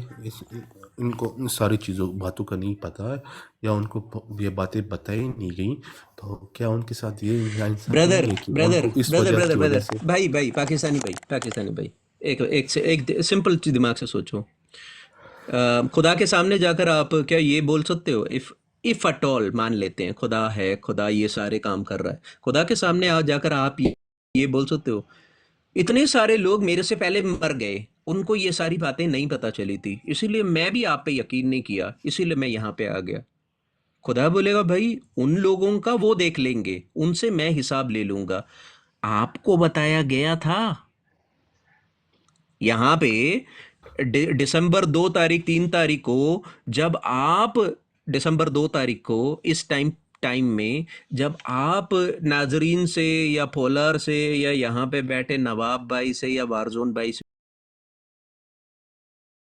Speaker 1: इनको इन सारी चीज़ों बातों का नहीं पता है, या उनको ये बातें बताई नहीं गई, तो क्या उनके साथ ये नाइंसाफ़ी
Speaker 4: ब्रदर
Speaker 1: नहीं है कि
Speaker 4: ब्रदर
Speaker 1: उनको इस
Speaker 4: ब्रदर
Speaker 1: वजह
Speaker 4: ब्रदर
Speaker 1: की वजह
Speaker 4: ब्रदर
Speaker 1: से।
Speaker 4: भाई भाई, पाकिस्तानी भाई, पाकिस्तानी भाई, एक एक से एक सिंपल दिमाग से सोचो। खुदा के सामने जाकर आप क्या ये बोल सकते हो? इफ अट ऑल मान लेते हैं खुदा है, खुदा ये सारे काम कर रहा है, खुदा के सामने आ जाकर आप ये बोल सकते हो इतने सारे लोग मेरे से पहले मर गए, उनको ये सारी बातें नहीं पता चली थी, इसीलिए मैं भी आप पे यकीन नहीं किया, इसीलिए मैं यहाँ पे आ गया? खुदा बोलेगा भाई उन लोगों का वो देख लेंगे, उनसे मैं हिसाब ले लूंगा। आपको बताया गया था यहाँ पे दिसंबर 2 तारीख 3 तारीख को, जब आप दिसंबर 2 तारीख को इस टाइम टाइम में जब आप नाजरीन से या पोलर से या यहाँ पे बैठे नवाब भाई से या वारजोन भाई से